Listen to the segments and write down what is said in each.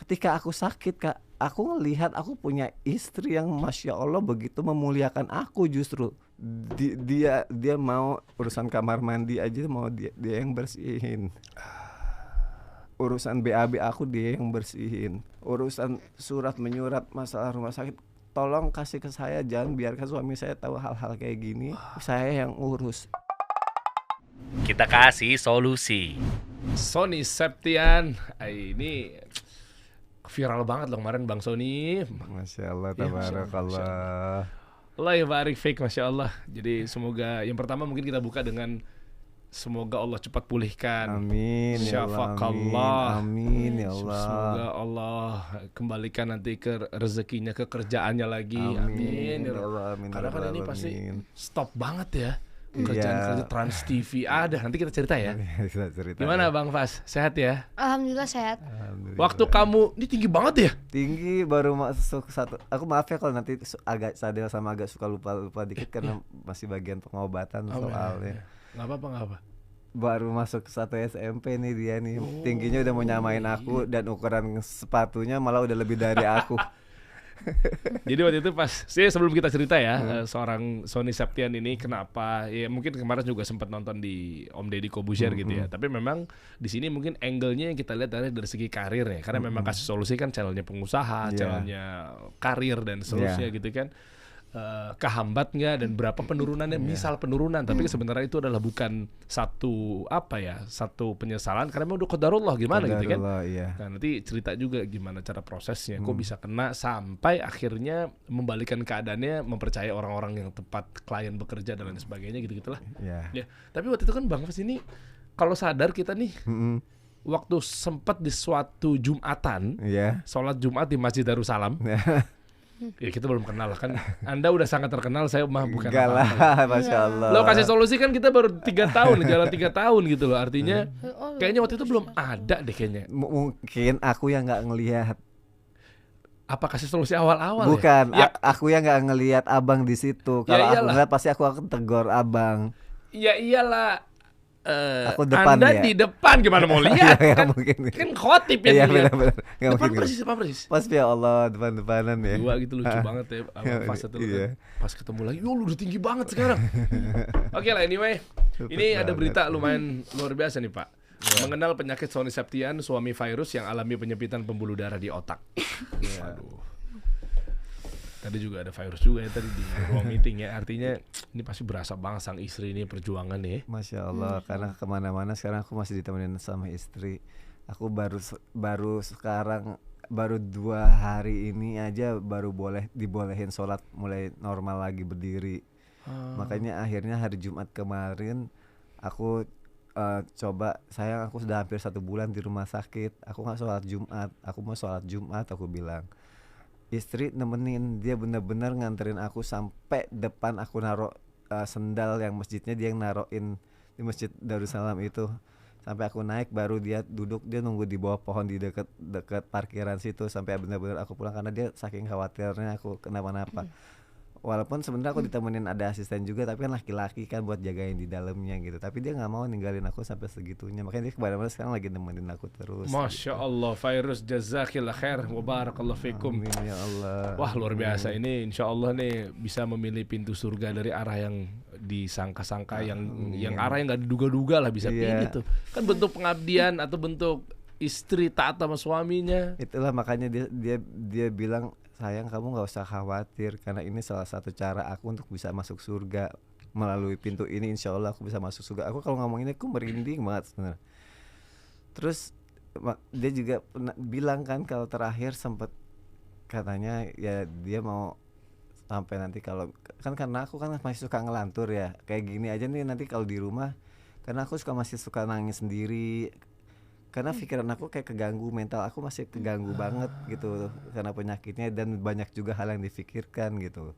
ketika aku sakit Kak, aku ngelihat aku punya istri yang Masya Allah begitu memuliakan aku justru. Dia mau urusan kamar mandi aja mau dia yang bersihin. Urusan BAB aku dia yang bersihin. Urusan surat menyurat masalah rumah sakit, tolong kasih ke saya, jangan biarkan suami saya tahu hal-hal kayak gini. Saya yang urus. Kita kasih solusi. Sony Septian, ini viral banget loh kemarin Bang Sony. Masya Allah, Ya, Masya tabarakallah. Allah ya barik fik, Masya Allah. Jadi semoga yang pertama mungkin kita buka dengan semoga Allah cepat pulihkan. Amin ya Allah, Syafakallah. amin ya Allah. Semoga Allah kembalikan nanti ke rezekinya, ke kerjaannya lagi. Amin, ya Allah, amin Karena kan ya ini Rabbal pasti alamin. stop banget ya. Iya. Kerjaan Trans TV ada. Nanti kita cerita ya. Kita cerita Gimana ya. Bang Fas? Sehat ya? Alhamdulillah sehat. Alhamdulillah. Waktu kamu ini tinggi banget ya? Tinggi baru masuk satu. Aku maaf ya kalau nanti agak sadar sama agak suka lupa dikit karena masih bagian pengobatan soalnya. Nggak apa-apa, nggak apa. Baru masuk satu SMP nih dia nih. Tingginya udah mau nyamain aku dan ukuran sepatunya malah udah lebih dari aku. Jadi waktu itu pas sebelum kita cerita ya, seorang Sony Septian ini kenapa ya mungkin kemarin juga sempat nonton di Om Deddy Kobusier gitu ya. Tapi memang di sini mungkin angle-nya yang kita lihat dari segi karir ya. Karena memang kasih solusi kan channelnya pengusaha, Yeah. channelnya karir dan seterusnya gitu kan. Kehambat nggak dan berapa penurunannya, misal penurunan, tapi sebenarnya itu adalah bukan satu penyesalan karena memang udah qadarullah gimana gitu kan. Qadarullah, iya. Nah nanti cerita juga gimana cara prosesnya, kok bisa kena sampai akhirnya membalikan keadaannya, mempercayai orang-orang yang tepat, klien bekerja dan lain sebagainya gitu-gitulah. Iya. Ya, tapi waktu itu kan Bang Fas ini kalau sadar kita nih Mm-mm. waktu sempat di suatu Jumatan, Iya. sholat Jumat di Masjid Darussalam. Ya kita belum kenal lah kan. Anda udah sangat terkenal, saya mah bukan Enggak apa-apa. lah, Masya Allah. Lo kasih solusi kan kita baru 3 tahun, jalan 3 tahun gitu loh. Artinya Oh, kayaknya waktu itu belum ada deh kayaknya. Mungkin aku yang nggak ngelihat. Apa kasih solusi awal-awal Bukan, ya? aku yang nggak ngelihat abang di situ. Ya Kalau aku iyalah. ngeliat pasti aku akan tegur abang. Ya iyalah. Aku depan Anda ya? di depan gimana mau lihat? Iya, kan, mungkin. kan khotib ya Iya dilihat. benar-benar. Nggak Depan mungkin. persis apa persis? Pas ya Allah depan-depanan ya. Dua gitu lucu banget ya. Pas itu Iya. pas ketemu lagi, yo lu udah tinggi banget sekarang. Oke lah anyway. Ini ada berita lumayan luar biasa nih Pak. Mengenal penyakit Sony Septian, suami virus yang alami penyempitan pembuluh darah di otak. Aduh. Tadi juga ada virus juga ya tadi di ruang meeting ya. Artinya ini pasti berasa banget sang istri ini perjuangan nih. Masya Allah, karena kemana-mana sekarang aku masih ditemenin sama istri. Aku baru sekarang baru 2 hari ini aja baru dibolehin sholat mulai normal lagi berdiri. Makanya akhirnya hari Jumat kemarin aku coba, sayang aku sudah hampir 1 bulan di rumah sakit. Aku nggak sholat Jumat, aku mau sholat Jumat aku bilang. Istri nemenin, dia bener-bener nganterin aku sampai depan, aku naruh sendal yang masjidnya dia yang naruhin di Masjid Darussalam itu. Sampai aku naik baru dia duduk, dia nunggu di bawah pohon di dekat parkiran situ sampai benar-benar aku pulang karena dia saking khawatirnya aku kenapa-napa. Walaupun sebenarnya aku ditemenin ada asisten juga, tapi kan laki-laki kan buat jagain di dalamnya gitu. Tapi dia nggak mau ninggalin aku sampai segitunya. Makanya dia kemana-mana sekarang lagi nemenin aku terus. Masya Allah, virus jazakillah khair wa barakallahu fikum. Amin ya Allah. Wah luar biasa ini, insya Allah nih bisa memilih pintu surga dari arah yang disangka-sangka, yang arah yang nggak diduga-duga lah bisa Iya. pilih tuh. Kan bentuk pengabdian atau bentuk istri taat sama suaminya. Itulah makanya dia bilang, sayang kamu nggak usah khawatir karena ini salah satu cara aku untuk bisa masuk surga. Melalui pintu ini insya Allah aku bisa masuk surga. Aku kalau ngomong ini aku merinding banget sebenarnya. Terus dia juga pernah bilang kan kalau terakhir sempet katanya ya dia mau sampai nanti kalau kan karena aku kan masih suka ngelantur ya kayak gini aja nih nanti kalau di rumah, karena aku masih suka nangis sendiri. Karena pikiran aku kayak keganggu, mental aku masih keganggu banget gitu karena penyakitnya, dan banyak juga hal yang difikirkan gitu.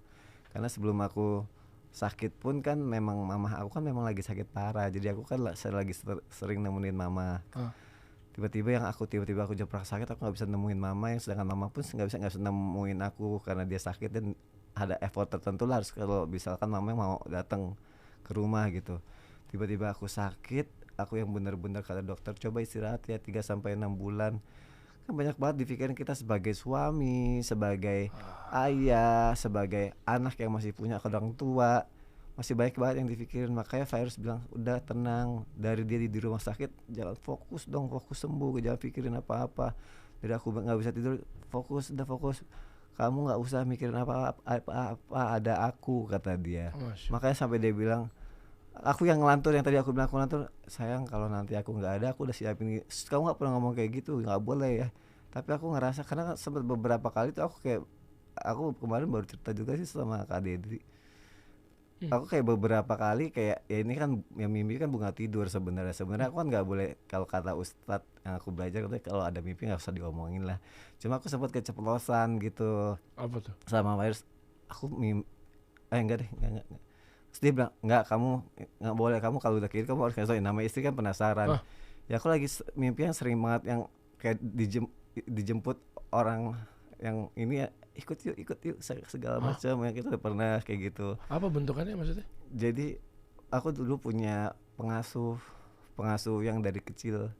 Karena sebelum aku sakit pun kan memang mama aku kan memang lagi sakit parah, jadi aku kan lagi sering nemenin mama. Tiba-tiba aku jeprak sakit, aku nggak bisa nemuin mama, yang sedangkan mama pun nggak bisa nemuin aku karena dia sakit, dan ada effort tertentu lah harus kalau misalkan mama mau datang ke rumah gitu. Tiba-tiba aku sakit, aku yang benar-benar kata dokter coba istirahat ya 3-6 bulan. kan banyak banget di pikiran kita sebagai suami, sebagai ayah, sebagai anak yang masih punya orang tua, masih banyak banget yang dipikirin. Makanya Virus bilang udah tenang, dari dia di rumah sakit jangan fokus dong, fokus sembuh, jangan pikirin apa-apa. Jadi aku nggak bisa tidur, fokus, udah fokus, kamu nggak usah mikirin apa-apa, ada aku, kata dia. Makanya sampai dia bilang, aku yang ngelantur, yang tadi aku bilang aku ngelantur, sayang kalau nanti aku nggak ada, aku udah siapin. Kamu nggak pernah ngomong kayak gitu, nggak boleh ya. Tapi aku ngerasa, karena sempat beberapa kali tuh aku kayak, aku kemarin baru cerita juga sih sama Kak Dedri. Aku kayak beberapa kali kayak, ya ini kan yang mimpi kan bunga tidur sebenarnya. Sebenarnya aku kan nggak boleh, kalau kata Ustadz yang aku belajar katanya kalau ada mimpi nggak usah diomongin lah. Cuma aku sempat keceplosan gitu. Apa tuh? Sama Virus, aku enggak deh, enggak. Terus dia bilang, enggak, kamu nggak boleh, kamu kalau udah kiri kamu harus kasih tau. Nama istri kan penasaran. Ya aku lagi mimpi yang sering banget yang kayak dijemput orang yang ini ya, ikut yuk segala macam, yang kita udah pernah kayak gitu. Apa bentukannya maksudnya? Jadi aku dulu punya pengasuh yang dari kecil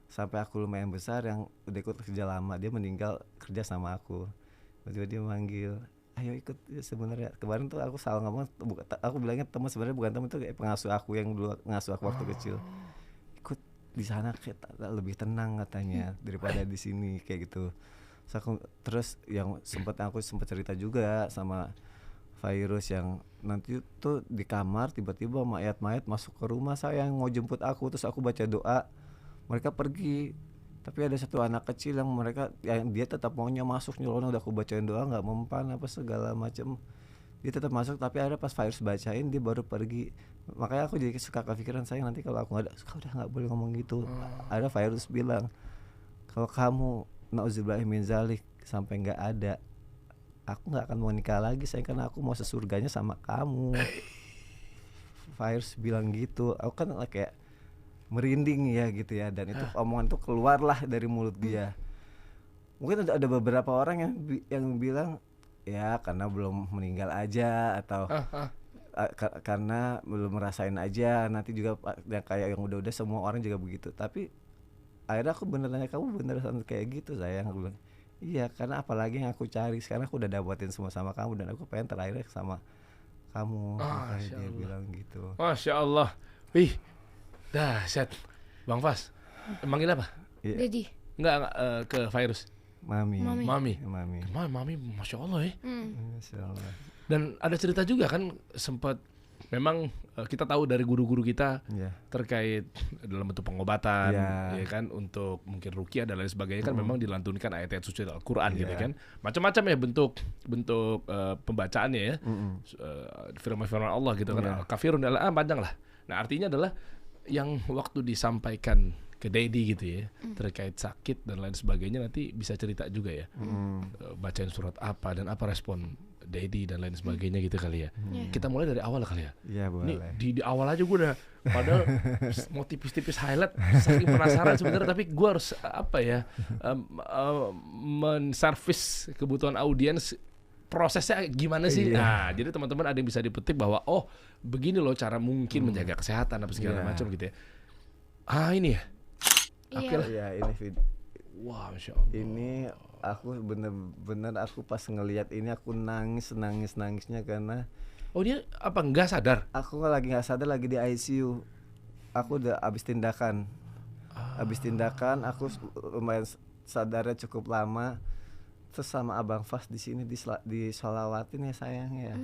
sampai aku lumayan besar, yang udah ikut kerja lama, dia meninggal kerja sama aku. Tiba-tiba dia manggil, ayo ikut. Ya, sebenarnya kemarin tuh aku salah ngomong, aku bilangnya teman, sebenarnya bukan teman, tuh kayak pengasuh aku yang dulu ngasuh aku waktu kecil. Ikut di sana kayak lebih tenang katanya daripada di sini kayak gitu. Terus yang aku sempat cerita juga sama Virus, yang nanti tuh di kamar tiba-tiba mayat-mayat masuk ke rumah saya yang mau jemput aku, terus aku baca doa, mereka pergi. Tapi ada satu anak kecil yang dia tetap maunya masuk, nyelonong, udah aku bacain doa nggak mempan apa segala macam, dia tetap masuk. Tapi ada pas Virus bacain dia baru pergi. Makanya aku jadi suka kepikiran, saya nanti kalau aku nggak ada, udah nggak boleh ngomong gitu. Ada Virus bilang, kalau kamu nauzubillah min zalik sampai nggak ada, aku nggak akan mau nikah lagi saya, karena aku mau sesurganya sama kamu. Virus bilang gitu. Aku kan kayak merinding ya gitu ya, dan itu omongan tuh keluarlah dari mulut dia. Mungkin ada beberapa orang yang bilang ya karena belum meninggal aja, atau karena belum merasain aja, nanti juga kayak yang udah semua orang juga begitu. Tapi akhirnya aku bener nanya, kamu beneran kayak gitu sayang? Aku bilang iya, karena apalagi yang aku cari sekarang aku udah dapetin semua sama kamu, dan aku pengen terakhir sama kamu. Dia bilang gitu. Masya Allah. Wih, dahsyat. Bang Fas, manggil apa? Dedi. Enggak, ke Virus. Mami. Mami, Masya Allah ya. Masya Allah. Dan ada cerita juga kan, sempat memang kita tahu dari guru-guru kita terkait dalam bentuk pengobatan, ya kan, untuk mungkin ruqyah dan lain sebagainya kan memang dilantunkan ayat-ayat suci Al-Qur'an gitu kan. Macam-macam ya bentuk pembacaannya ya. Firman-firman Allah gitu kan. Kafirun adalah panjang lah. Nah, artinya adalah yang waktu disampaikan ke Dedi gitu ya, terkait sakit dan lain sebagainya, nanti bisa cerita juga ya. Bacain surat apa dan apa respon Dedi dan lain sebagainya gitu kali ya. Kita mulai dari awal kali ya. Iya, boleh. Nih di awal aja gue udah, padahal mau tipis-tipis highlight, saking penasaran sebenarnya, tapi gue harus menservis kebutuhan audiens. Prosesnya gimana sih? Nah, jadi teman-teman ada yang bisa dipetik bahwa oh begini loh cara mungkin menjaga kesehatan apa segala macam gitu ya. Ini ya. Oke lah. Iya, ini video. Wah, Masya Allah. Ini aku bener-bener aku pas ngelihat ini aku nangisnya karena dia apa nggak sadar? Aku lagi nggak sadar, lagi di ICU. Aku udah habis tindakan. Aku lumayan sadarnya cukup lama. Terus sama Abang Fas di sini disolawatin ya sayang ya.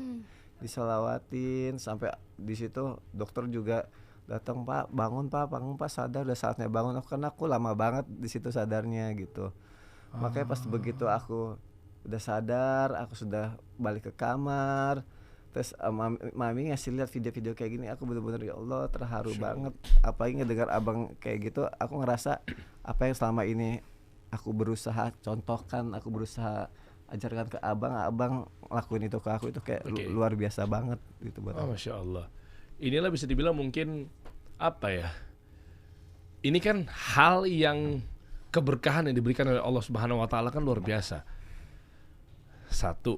Disolawatin sampai di situ dokter juga datang, Pak, bangun Pak, sadar, udah saatnya bangun. Karena aku lama banget di situ sadarnya gitu. Makanya pas begitu aku udah sadar, aku sudah balik ke kamar. Terus mami ngasih lihat video-video kayak gini, aku bener-bener ya Allah terharu banget. Apalagi ngedengar abang kayak gitu, aku ngerasa apa yang selama ini aku berusaha contohkan, aku berusaha ajarkan ke abang lakuin itu ke aku, itu kayak luar biasa banget gitu buat aku. Masya Allah. Inilah bisa dibilang mungkin apa ya? Ini kan hal yang keberkahan yang diberikan oleh Allah Subhanahu Wa Taala kan luar biasa. Satu,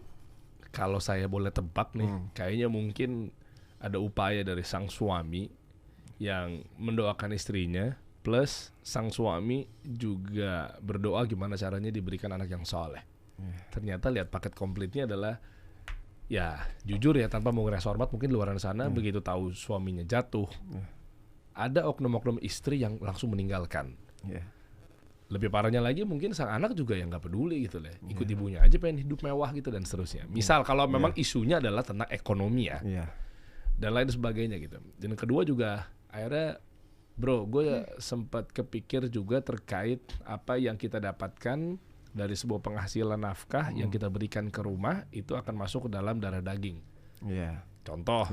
kalau saya boleh tebak nih, kayaknya mungkin ada upaya dari sang suami yang mendoakan istrinya plus sang suami juga berdoa gimana caranya diberikan anak yang soleh. Ternyata lihat paket komplitnya adalah, ya jujur ya tanpa mau ngeres hormat, mungkin luaran sana begitu tahu suaminya jatuh, ada oknum-oknum istri yang langsung meninggalkan. Lebih parahnya lagi mungkin sang anak juga yang nggak peduli gitu lah, ikut ibunya aja pengen hidup mewah gitu dan seterusnya. Misal kalau memang isunya adalah tentang ekonomi ya, dan lain sebagainya gitu. Dan kedua juga akhirnya bro, gue sempat kepikir juga terkait apa yang kita dapatkan dari sebuah penghasilan nafkah yang kita berikan ke rumah itu akan masuk ke dalam darah daging. Contoh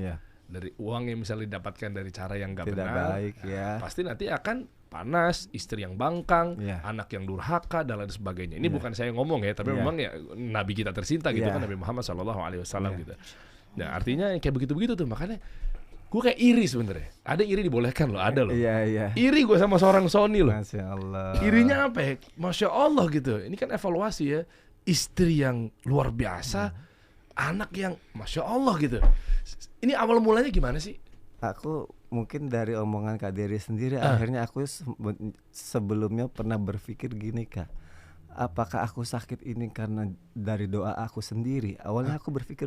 dari uang yang misalnya didapatkan dari cara yang nggak benar, baik, pasti nanti akan panas, istri yang bangkang, anak yang durhaka dan lain sebagainya. Ini bukan saya ngomong ya, tapi memang ya Nabi kita tercinta gitu kan, Nabi Muhammad SAW gitu. Nah artinya kayak begitu-begitu tuh, makanya gue kayak iri sebenarnya. Ada iri dibolehkan loh, ada loh. Iri gue sama seorang Sony loh. Masya Allah. Irinya apa ya? Masya Allah gitu. Ini kan evaluasi ya. Istri yang luar biasa, anak yang Masya Allah gitu. Ini awal mulanya gimana sih? Aku mungkin dari omongan Kak Dery sendiri, akhirnya aku sebelumnya pernah berpikir gini Kak, apakah aku sakit ini karena dari doa aku sendiri? Awalnya aku berpikir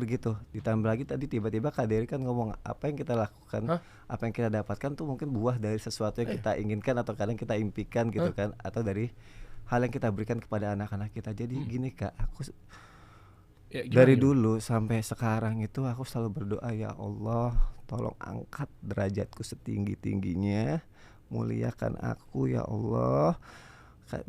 gitu. Ditambah lagi tadi tiba-tiba Kak Dery kan ngomong apa yang kita lakukan, apa yang kita dapatkan tuh mungkin buah dari sesuatu yang kita inginkan atau kadang kita impikan gitu kan, atau dari hal yang kita berikan kepada anak-anak kita. Jadi gini Kak, aku dari dulu sampai sekarang itu aku selalu berdoa, ya Allah tolong angkat derajatku setinggi-tingginya, muliakan aku ya Allah,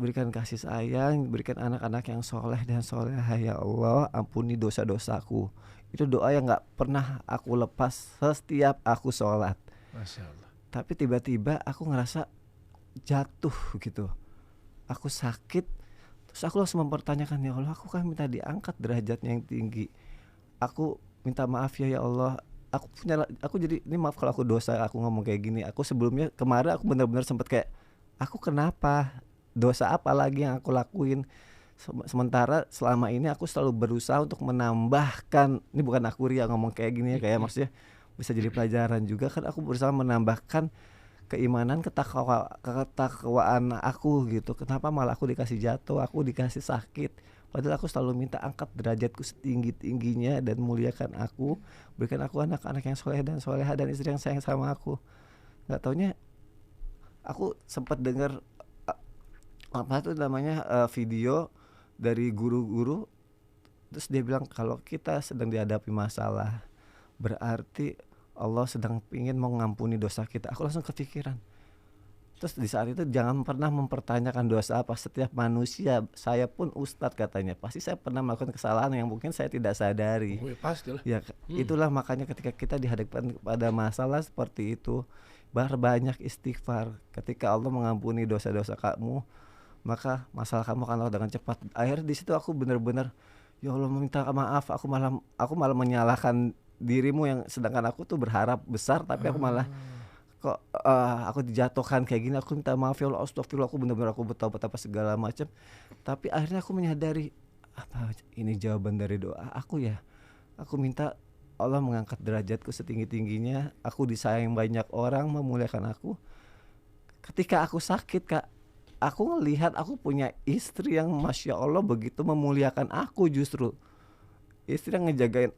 berikan kasih sayang, berikan anak-anak yang soleh dan soleha ya Allah, ampuni dosa-dosaku. Itu doa yang gak pernah aku lepas setiap aku sholat. Masya Allah. Tapi tiba-tiba aku ngerasa jatuh gitu, aku sakit. Terus aku langsung mempertanyakan, ya Allah aku kan minta diangkat derajatnya yang tinggi, aku minta maaf ya Allah, aku jadi ini maaf kalau aku dosa aku ngomong kayak gini. Aku sebelumnya kemarin aku benar-benar sempat kayak, aku kenapa, dosa apa lagi yang aku lakuin, sementara selama ini aku selalu berusaha untuk menambahkan, ini bukan aku ria ngomong kayak gini ya, kayak maksudnya bisa jadi pelajaran juga kan, aku berusaha menambahkan keimanan, ketakwaan aku gitu. Kenapa malah aku dikasih jatuh, aku dikasih sakit, padahal aku selalu minta angkat derajatku setinggi-tingginya dan muliakan aku, berikan aku anak-anak yang soleh dan soleha dan istri yang sayang sama aku. Gak taunya aku sempat dengar apa tuh namanya video dari guru-guru, terus dia bilang kalau kita sedang dihadapi masalah berarti Allah sedang ingin mengampuni dosa kita. Aku langsung kepikiran. Terus di saat itu jangan pernah mempertanyakan dosa apa. Setiap manusia, saya pun ustadz katanya, pasti saya pernah melakukan kesalahan yang mungkin saya tidak sadari. Pastilah. Ya, itulah makanya ketika kita dihadapkan pada masalah seperti itu, berbanyak istighfar. Ketika Allah mengampuni dosa-dosa kamu, maka masalah kamu akan dengan cepat. Akhirnya di situ aku benar-benar, ya Allah minta maaf. Aku malah menyalahkan dirimu yang sedangkan aku tuh berharap besar, tapi aku malah kok aku dijatuhkan kayak gini. Aku minta maaf ya Allah, astagfirullah, aku benar-benar aku bertaubat apa segala macam. Tapi akhirnya aku menyadari, apa ini jawaban dari doa aku ya. Aku minta Allah mengangkat derajatku setinggi-tingginya, aku disayang banyak orang, memuliakan aku. Ketika aku sakit Kak, aku ngelihat aku punya istri yang Masya Allah begitu memuliakan aku, justru istri yang ngejagain.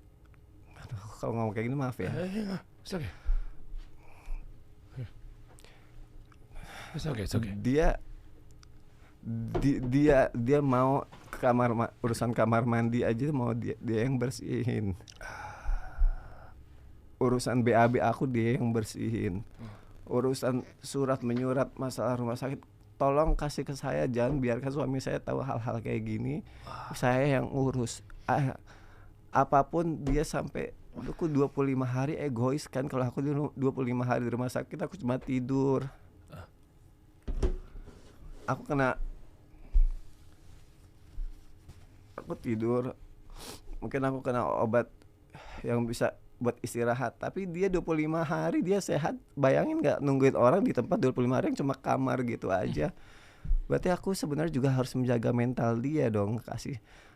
Kalau ngomong kayak gini maaf ya. It's okay. Dia mau ke kamar, urusan kamar mandi aja mau dia yang bersihin. Urusan BAB aku dia yang bersihin. Urusan surat menyurat masalah rumah sakit, tolong kasih ke saya, jangan biarkan suami saya tahu hal-hal kayak gini. Saya yang urus. Apapun dia sampai aku 25 hari egois kan. Kalau aku 25 hari di rumah sakit aku cuma tidur. Aku tidur. Mungkin aku kena obat yang bisa buat istirahat. Tapi dia 25 hari dia sehat. Bayangin gak nungguin orang di tempat 25 hari yang cuma kamar gitu aja. Berarti aku sebenarnya juga harus menjaga mental dia dong,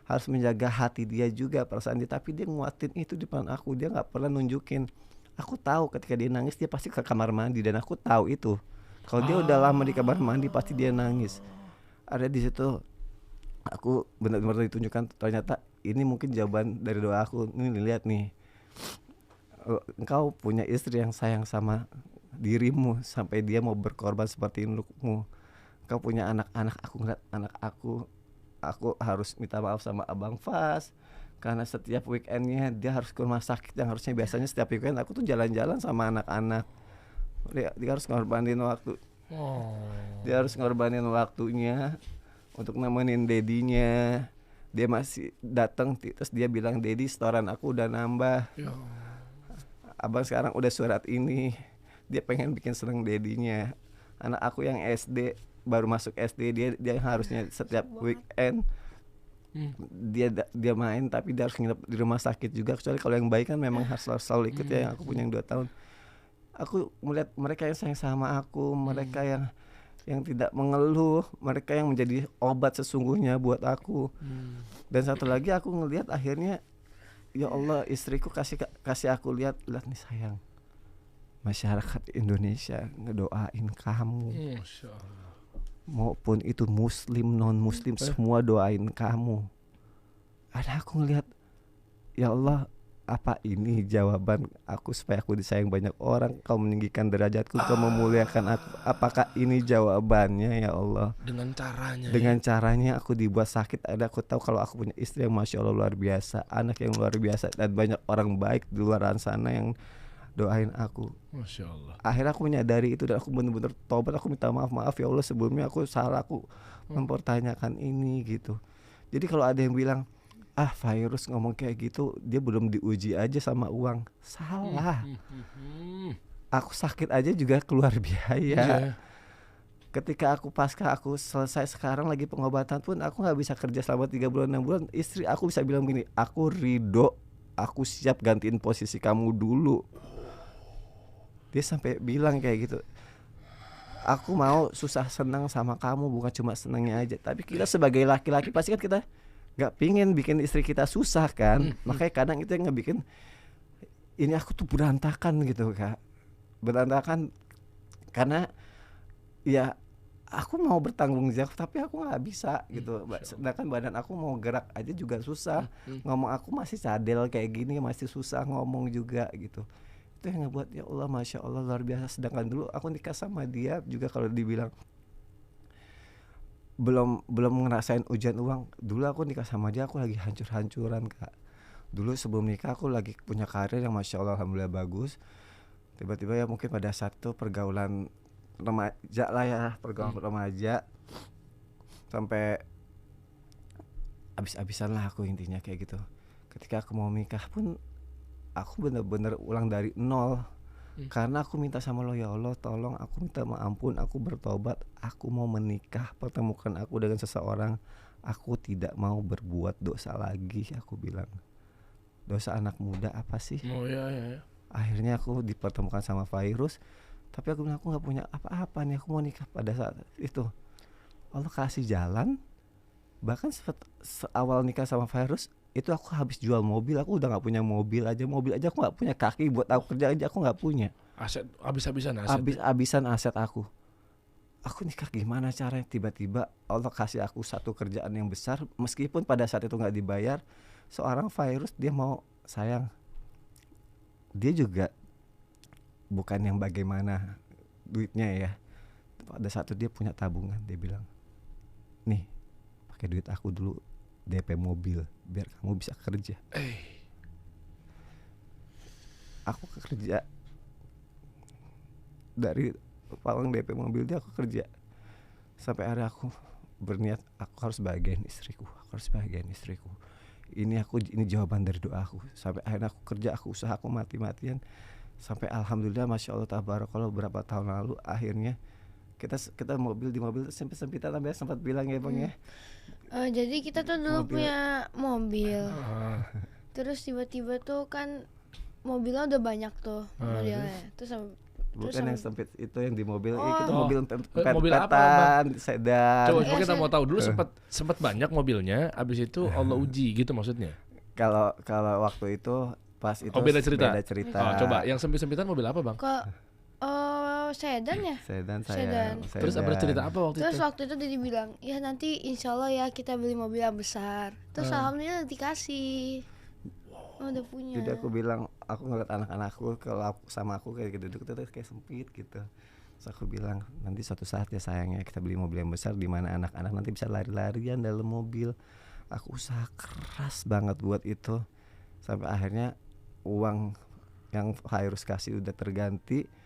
harus menjaga hati dia juga, perasaan dia. Tapi dia nguatin itu di depan aku, dia nggak pernah nunjukin aku tahu ketika dia nangis dia pasti ke kamar mandi, dan aku tahu itu. Kalau dia udah lama di kamar mandi pasti dia nangis. Ada di situ aku benar-benar ditunjukkan, ternyata ini mungkin jawaban dari doa aku. Ini lihat nih, engkau punya istri yang sayang sama dirimu sampai dia mau berkorban seperti untukmu. Engkau punya anak-anak, aku ngeliat anak aku harus minta maaf sama Abang Fas karena setiap weekendnya dia harus ke rumah sakit, yang harusnya biasanya setiap weekend aku tuh jalan-jalan sama anak-anak. Dia harus ngorbanin waktu. Dia harus ngorbanin waktunya untuk nemenin dedinya. Dia masih datang terus dia bilang, "Dedi, setoran aku udah nambah. Abang sekarang udah surat ini." Dia pengen bikin seneng dedinya. Anak aku yang SD, baru masuk SD, dia harusnya setiap weekend dia main, tapi dia harus nginep di rumah sakit juga. Kecuali kalau yang baik kan memang harus selalu ikut ya. Yang aku punya yang 2 tahun. Aku melihat mereka yang sayang sama aku, mereka yang tidak mengeluh, mereka yang menjadi obat sesungguhnya buat aku. Dan satu lagi aku ngelihat akhirnya, ya Allah, istriku kasih aku lihat nih sayang, masyarakat Indonesia ngedoain kamu. Masya Allah. Maupun itu muslim non muslim semua doain kamu. Ada aku ngelihat, ya Allah, apa ini jawaban aku supaya aku disayang banyak orang? Kau meninggikan derajatku, kau memuliakan aku. Apakah ini jawabannya ya Allah? Dengan caranya aku dibuat sakit. Ada aku tahu kalau aku punya istri yang Masya Allah luar biasa, anak yang luar biasa, dan banyak orang baik di luar sana yang doain aku. Masya Allah. Akhirnya aku menyadari itu dan aku benar-benar tobat. Aku minta maaf ya Allah, sebelumnya aku salah, aku mempertanyakan ini gitu. Jadi kalau ada yang bilang, Virus ngomong kayak gitu, dia belum diuji aja sama uang. Salah. Aku sakit aja juga keluar biaya. Ketika aku pasca aku selesai sekarang lagi pengobatan pun aku nggak bisa kerja selama 3 bulan 6 bulan. Istri aku bisa bilang gini, aku ridho, aku siap gantiin posisi kamu dulu. Dia sampai bilang kayak gitu, aku mau susah senang sama kamu, bukan cuma senangnya aja. Tapi kita sebagai laki-laki pasti kan kita gak pingin bikin istri kita susah kan. Makanya kadang itu yang ngebikin ini aku tuh berantakan gitu Kak. Berantakan karena ya aku mau bertanggung jawab tapi aku gak bisa gitu. Sedangkan badan aku mau gerak aja juga susah. Ngomong aku masih cadel kayak gini, masih susah ngomong juga gitu. Itu yang ngebuat ya Allah Masya Allah luar biasa. Sedangkan dulu aku nikah sama dia juga kalau dibilang belum ngerasain ujian uang. Dulu aku nikah sama dia aku lagi hancur-hancuran Kak. Dulu sebelum nikah aku lagi punya karir yang Masya Allah alhamdulillah bagus. Tiba-tiba ya mungkin pada saat itu pergaulan remaja lah ya, pergaulan remaja sampai abis-abisan lah aku intinya kayak gitu. Ketika aku mau nikah pun aku bener-bener ulang dari nol. Karena aku minta sama lo, ya Allah tolong aku minta ampun, aku bertobat, aku mau menikah, pertemukan aku dengan seseorang, aku tidak mau berbuat dosa lagi. Aku bilang, dosa anak muda apa sih? Ya. Akhirnya aku dipertemukan sama Virus, tapi aku bilang aku gak punya apa-apa nih, aku mau nikah. Pada saat itu Allah kasih jalan. Bahkan awal nikah sama Virus itu aku habis jual mobil, aku udah nggak punya mobil aja aku nggak punya, kaki buat aku kerja aja aku nggak punya. Aset habis-habisan aset aku nikah gimana caranya? Tiba-tiba Allah kasih aku satu kerjaan yang besar, meskipun pada saat itu nggak dibayar. Seorang Virus dia mau sayang, dia juga bukan yang bagaimana duitnya ya. Pada saat itu dia punya tabungan, dia bilang, nih pakai duit aku dulu DP mobil biar kamu bisa kerja. Aku kerja dari uang DP mobil dia, aku kerja sampai akhirnya aku berniat aku harus bahagiain istriku, ini jawaban dari doaku. Sampai akhirnya aku kerja, aku usaha, aku mati-matian sampai alhamdulillah Masya Allah tabarakallah berapa tahun lalu akhirnya kita di mobil sempit-sempitan, sampai sempat bilang ya Bang ya. Jadi kita tuh dulu punya mobil. Terus tiba-tiba tuh kan mobilnya udah banyak tuh modelnya. Bukan yang sempit itu yang di mobil. Itu mobil apa? Sedan. Coba kita mau tahu dulu sempat banyak mobilnya, abis itu Allah uji gitu maksudnya. Kalau waktu itu pas itu Oh, beda cerita. beda cerita. Oh, coba yang sempit-sempitan mobil apa, Bang? Kok sedan ya? Sedan Sedan. saya. Terus ada cerita apa waktu Terus itu? waktu itu dia bilang, ya nanti insya Allah ya kita beli mobil yang besar. Terus alhamdulillah dikasih. Oh, udah punya. Jadi aku bilang, aku ngeliat anak-anakku kalau sama aku kayak gitu duduk tuh kayak sempit gitu. Terus aku bilang, nanti suatu saat ya sayangnya kita beli mobil yang besar di mana anak-anak nanti bisa lari-larian dalam mobil. Aku usaha keras banget buat itu. Sampai akhirnya uang yang Virus kasih udah terganti.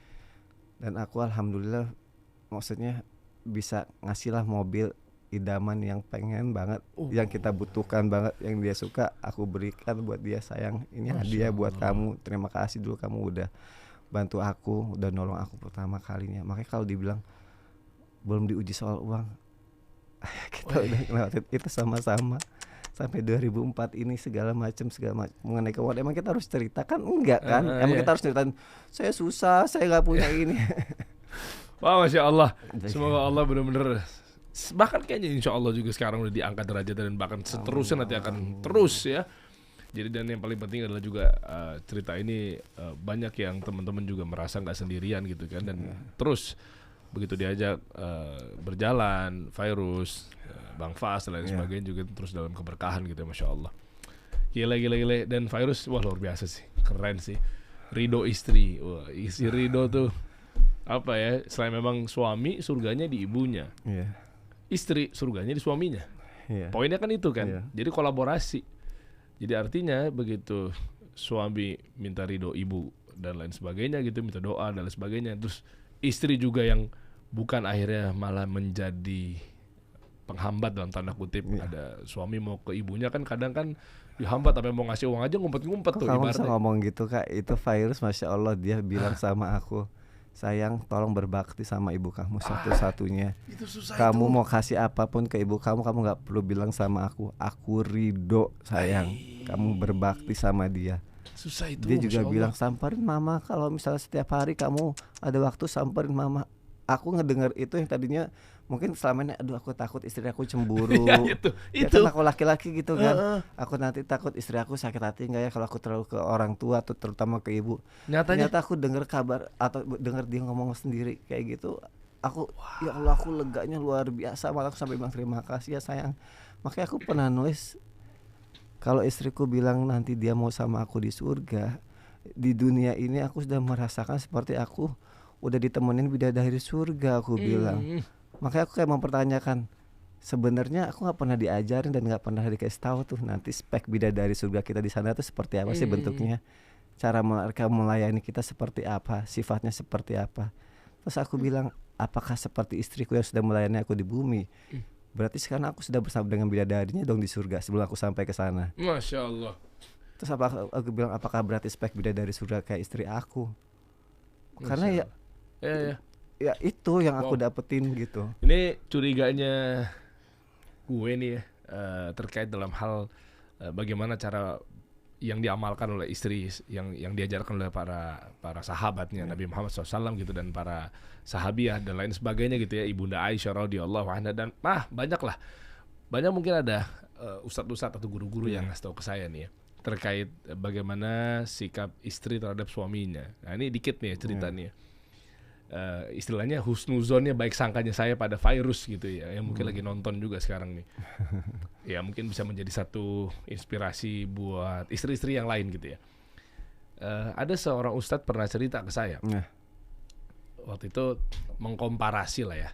Dan aku alhamdulillah maksudnya bisa ngasih lah mobil idaman yang pengen banget, yang kita butuhkan banget, yang dia suka, aku berikan buat dia. Sayang, ini hadiah buat kamu, terima kasih dulu kamu udah bantu aku, udah nolong aku pertama kalinya. Makanya kalau dibilang belum diuji soal uang, kita udah ngelewatin itu sama-sama sampai 2004 ini segala macam mengenai keuangan. Emang kita harus ceritakan enggak kan? Emang iya. kita harus ceritain saya susah, saya nggak punya ini. Wah, Masya Allah. Semoga Allah benar-benar, bahkan kayaknya insya Allah juga sekarang udah diangkat derajat dan bahkan seterusnya nanti akan terus ya. Jadi dan yang paling penting adalah juga cerita ini banyak yang teman-teman juga merasa nggak sendirian gitu kan, dan terus begitu diajak berjalan Virus, Bang Fas dan lain sebagainya juga terus dalam keberkahan gitu ya, Masya Allah. Gila. Dan Virus, wah luar biasa sih, keren sih. Ridho istri, wah isi Ridho tuh apa ya, selain memang suami surganya di ibunya, istri surganya di suaminya. Poinnya kan itu kan, jadi kolaborasi. Jadi artinya begitu suami minta ridho ibu dan lain sebagainya gitu, minta doa dan lain sebagainya, terus istri juga yang bukan akhirnya malah menjadi penghambat dalam tanda kutip. Ada suami mau ke ibunya kan kadang kan dihambat, sampai mau ngasih uang aja ngumpet-ngumpet tuh Kamu bisa ibaratnya. ngomong gitu Kak, itu Virus Masya Allah dia bilang sama aku, sayang tolong berbakti sama ibu kamu satu-satunya. Itu susah Kamu itu. mau kasih apapun ke ibu kamu gak perlu bilang sama aku ridho sayang. Kamu berbakti sama dia. Susah itu. Dia juga Masya bilang Allah. samperin mama, kalau misalnya setiap hari kamu ada waktu samperin mama. Aku ngedengar itu yang tadinya mungkin selama ini aduh aku takut istri aku cemburu. Ya, Ya itu. kan aku laki-laki gitu kan. Aku nanti takut istri aku sakit hati enggak ya kalau aku terlalu ke orang tua atau terutama ke ibu. Nyatanya Ternyata aku dengar kabar atau dengar dia ngomong sendiri kayak gitu. Aku ya Allah, aku leganya luar biasa, malah aku sampai bilang terima kasih ya sayang. Makanya aku pernah nulis, kalau istriku bilang nanti dia mau sama aku di surga, di dunia ini aku sudah merasakan seperti aku udah ditemenin bidadari surga, aku bilang. Makanya aku kayak mempertanyakan, sebenarnya aku nggak pernah diajarin dan nggak pernah dikasih tahu tuh nanti spek bidadari surga kita di sana tuh seperti apa sih bentuknya, cara mereka melayani kita seperti apa, sifatnya seperti apa. Terus aku bilang, apakah seperti istriku yang sudah melayani aku di bumi? Berarti sekarang aku sudah bersama dengan bidadarinya dong di surga sebelum aku sampai ke sana. Masya Allah. Terus aku bilang, apakah berarti spek bidadari surga kayak istri aku? Karena ya Ya. itu yang aku dapetin gitu. Ini curiganya gue nih ya, terkait dalam hal bagaimana cara yang diamalkan oleh istri, yang diajarkan oleh para sahabatnya Nabi Muhammad SAW gitu, dan para sahabiah dan lain sebagainya gitu ya, Ibunda Aisyah radhiyallahu anha, dan banyak mungkin ada ustadz-ustadz atau guru-guru yang ngasih tahu ke saya nih ya, terkait bagaimana sikap istri terhadap suaminya. Nah ini dikit nih ya ceritanya. Istilahnya husnuzonnya, baik sangkanya saya pada Virus gitu ya, yang mungkin lagi nonton juga sekarang nih. Ya mungkin bisa menjadi satu inspirasi buat istri-istri yang lain gitu ya. Ada seorang ustadz pernah cerita ke saya. Waktu itu mengkomparasi lah ya,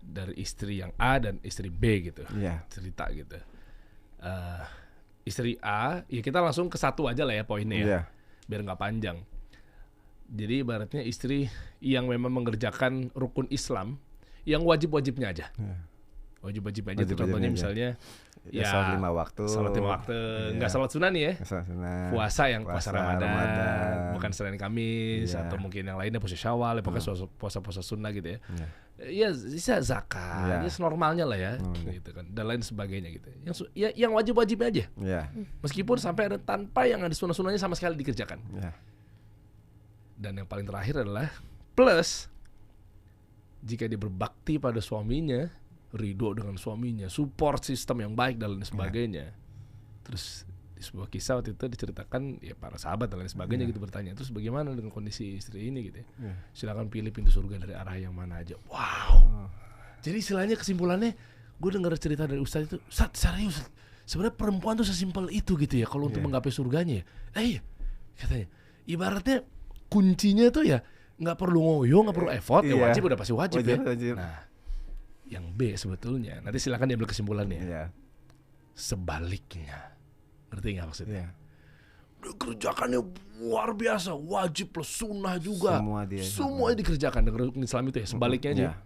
dari istri yang A dan istri B gitu. Cerita gitu. Istri A, ya kita langsung ke satu aja lah ya poinnya ya, biar nggak panjang. Jadi ibaratnya istri yang memang mengerjakan rukun Islam yang wajib-wajibnya aja. Wajib-wajibnya aja. Contohnya misalnya ya salat 5 waktu. Salat 5 waktu, enggak salat sunnah nih ya. Puasa Ramadan, bukan Senin Kamis atau mungkin yang lainnya puasa Syawal, pokoknya puasa sunnah gitu ya. Ya bisa zakat, ya normalnya lah ya, gitu kan. Dan lain sebagainya gitu. Yang wajib-wajibnya aja. Meskipun sampai ada tanpa yang ada sunnah-sunnahnya sama sekali dikerjakan. Dan yang paling terakhir adalah plus jika dia berbakti pada suaminya, ridho dengan suaminya, support sistem yang baik dan lain sebagainya, terus Di sebuah kisah waktu itu diceritakan ya para sahabat dan lain sebagainya gitu bertanya, terus bagaimana dengan kondisi istri ini gitu ya. Silakan pilih pintu surga dari arah yang mana aja. Wow. Jadi istilahnya kesimpulannya, gue dengar cerita dari Ustadz itu, serius, sebenarnya perempuan tuh sesimpel itu gitu ya kalau untuk menggapai surganya ya. Iya, katanya. Ibaratnya kuncinya tuh ya nggak perlu ngoyo, nggak perlu effort, ya wajib udah pasti wajib ya. Nah, yang B sebetulnya, nanti silakan diambil kesimpulannya. Sebaliknya. Ngerti gak maksudnya? Dia kerjakannya luar biasa, wajib plus sunnah juga. Semua dikerjakan dengan rukun Islam itu ya. Sebaliknya aja.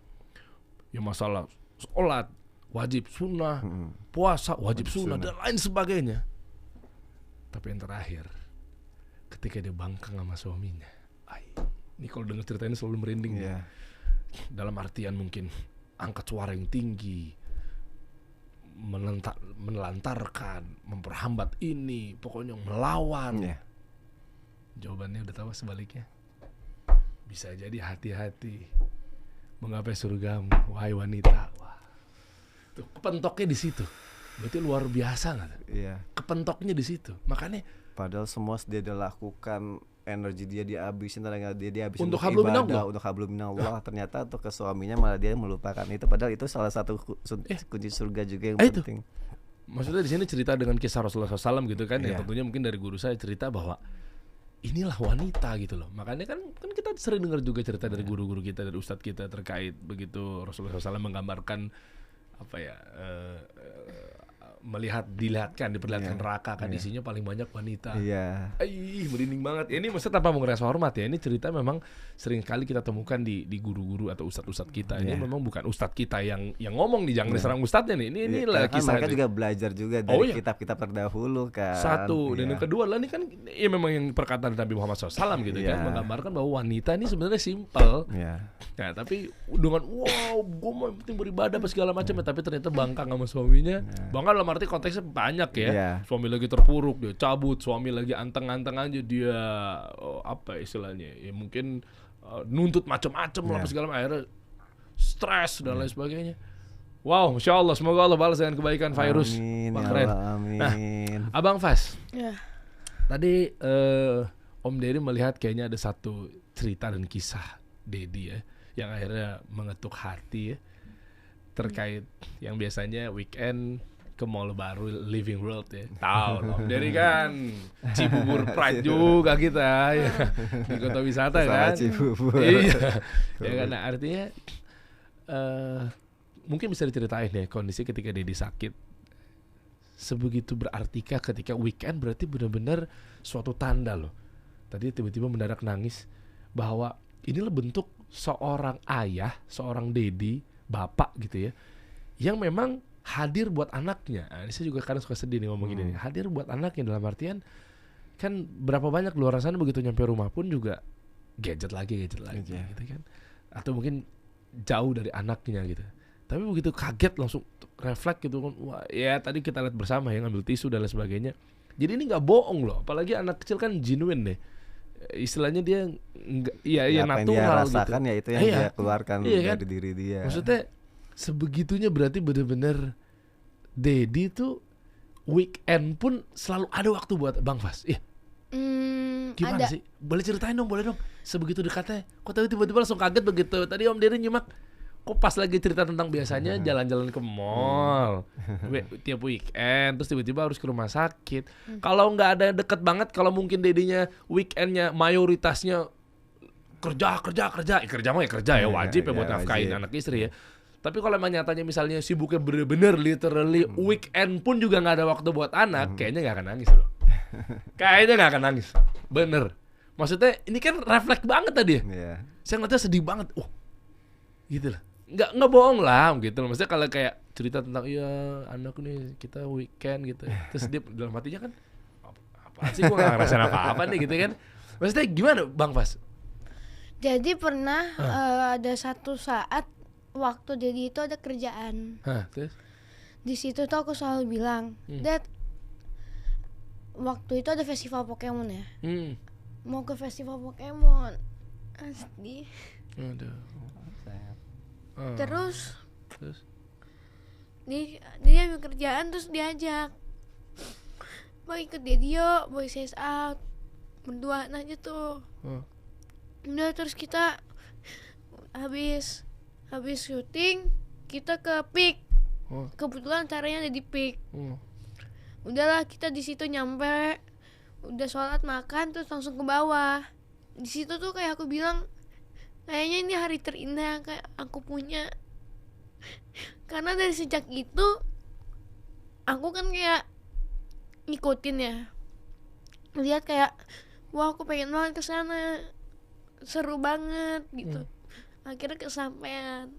Ya masalah sholat wajib sunnah, puasa wajib sunnah dan lain sebagainya. Tapi yang terakhir, ketika dia bangkang sama suaminya, ini kalau dengar cerita ini selalu merinding. Dalam artian mungkin angkat suara yang tinggi, menelantarkan, memperhambat ini, pokoknya melawan. Jawabannya udah tahu sebaliknya. Bisa jadi hati-hati menggapai surgamu, wahai wanita. Wah. Tuh, kepentoknya di situ. Berarti luar biasa nggak? Kepentoknya di situ. Makanya padahal semua dia lakukan, energi dia dihabisin, tenaga dia dihabisin untuk hablum minallah, untuk hablum minallah. Ternyata untuk ke suaminya malah dia melupakan itu. Padahal itu salah satu kunci surga juga yang penting. Maksudnya di sini cerita dengan kisah Rasulullah SAW gitu kan, yang tentunya mungkin dari guru saya cerita bahwa inilah wanita gitu loh. Makanya kan kita sering dengar juga cerita dari guru-guru kita, dari ustadz kita terkait begitu Rasulullah SAW menggambarkan apa ya, diperlihatkan neraka kan isinya paling banyak wanita. Merinding banget. Ini maksudnya tanpa mengeras hormat ya. Ini cerita memang sering kali kita temukan di guru-guru atau ustadz kita. Ini memang bukan ustadz kita yang ngomong nih, jangan diserang ustadznya nih. Inilah kisah. Mereka juga belajar juga dari kitab-kitab terdahulu kan. Satu dan yang kedua lah, ini kan ya memang yang perkataan Nabi Muhammad SAW gitu kan, menggambarkan bahwa wanita ini sebenarnya simpel. Nah, tapi dengan gue mau penting beribadah apa segala macam, tapi ternyata bangkang sama suaminya. Bangkang dalam arti konteksnya banyak ya. Suami lagi terpuruk dia cabut, suami lagi anteng-anteng aja dia apa istilahnya ya, mungkin nuntut macam-macam lah segala macam, akhirnya stres dan lain sebagainya. Wow, Masya Allah, semoga Allah balas dengan kebaikan Fairuz. Keren. Nah, Abang Fas, tadi Om Deddy melihat kayaknya ada satu cerita dan kisah Deddy ya yang akhirnya mengetuk hati ya, terkait yang biasanya weekend ke mall baru Living World ya. Tahu Om Deddy kan Cibubur Pride juga kita ya. Di kota wisata kan. Cibubur. Iya. Ya kan, nah, artinya mungkin bisa diceritain ya kondisi ketika Deddy sakit. Sebegitu berartikah ketika weekend, berarti benar-benar suatu tanda loh. Tadi tiba-tiba mendadak nangis bahwa inilah bentuk seorang ayah, seorang Deddy, bapak gitu ya, yang memang hadir buat anaknya. Nah, ini saya juga kadang suka sedih nih ngomong gini. Hadir buat anaknya dalam artian kan berapa banyak luar sana begitu nyampe rumah pun juga gadget lagi gitu kan. Atau mungkin jauh dari anaknya gitu. Tapi begitu kaget langsung refleks gitu kan. Wah, ya tadi kita lihat bersama ya, ngambil tisu dan lain sebagainya. Jadi ini enggak bohong loh. Apalagi anak kecil kan genuine deh. Istilahnya dia enggak ya natural yang dia rasakan gitu. Ya itu yang dia keluarkan dari diri dia. Maksudnya sebegitunya berarti benar-benar Deddy tuh weekend pun selalu ada waktu buat Bang Fas. Gimana sih? Boleh ceritain dong, boleh dong. Sebegitu dekatnya. Kok tiba-tiba langsung kaget begitu. Tadi Om Deddy nyimak. Kok pas lagi cerita tentang biasanya jalan-jalan ke mall tiap weekend, terus tiba-tiba harus ke rumah sakit. Kalau nggak ada yang deket banget, kalau mungkin Deddy-nya weekendnya mayoritasnya kerja mah ya kerja ya, wajib ya buat nafkahin anak istri ya. Tapi kalau emang nyatanya misalnya sibuknya bener-bener literally weekend pun juga nggak ada waktu buat anak, kayaknya nggak akan nangis loh. Kayaknya nggak akan nangis, bener. Maksudnya ini kan refleks banget tadi ya. Saya ngeliatnya sedih banget, gitu lah. Nggak bohong lah gitu loh. Maksudnya kalau kayak cerita tentang iya anak nih kita weekend gitu, terus dia dalam hatinya kan apaan sih, gue nggak ngerasain apa-apa nih gitu kan. Maksudnya gimana Bang Fas? Jadi pernah ada satu saat waktu Deddy itu ada kerjaan. Terus? Di situ tuh aku selalu bilang, Dad, waktu itu ada festival Pokemon ya. Mau ke festival Pokemon. Asli. Aduh. Terus dia ambil kerjaan terus diajak. Bang ikut Dedi yuk, boy says out. Berduaan aja tuh. Udah terus kita habis syuting kita ke Peak. Kebetulan caranya ada di Peak. Udahlah kita di situ nyampe, udah sholat makan terus langsung ke bawah. Di situ tuh kayak aku bilang, kayaknya ini hari terindah yang kayak aku punya. Karena dari sejak itu aku kan kayak ngikutin ya, lihat kayak wah aku pengen banget ke sana, seru banget gitu. Akhirnya kesampaian.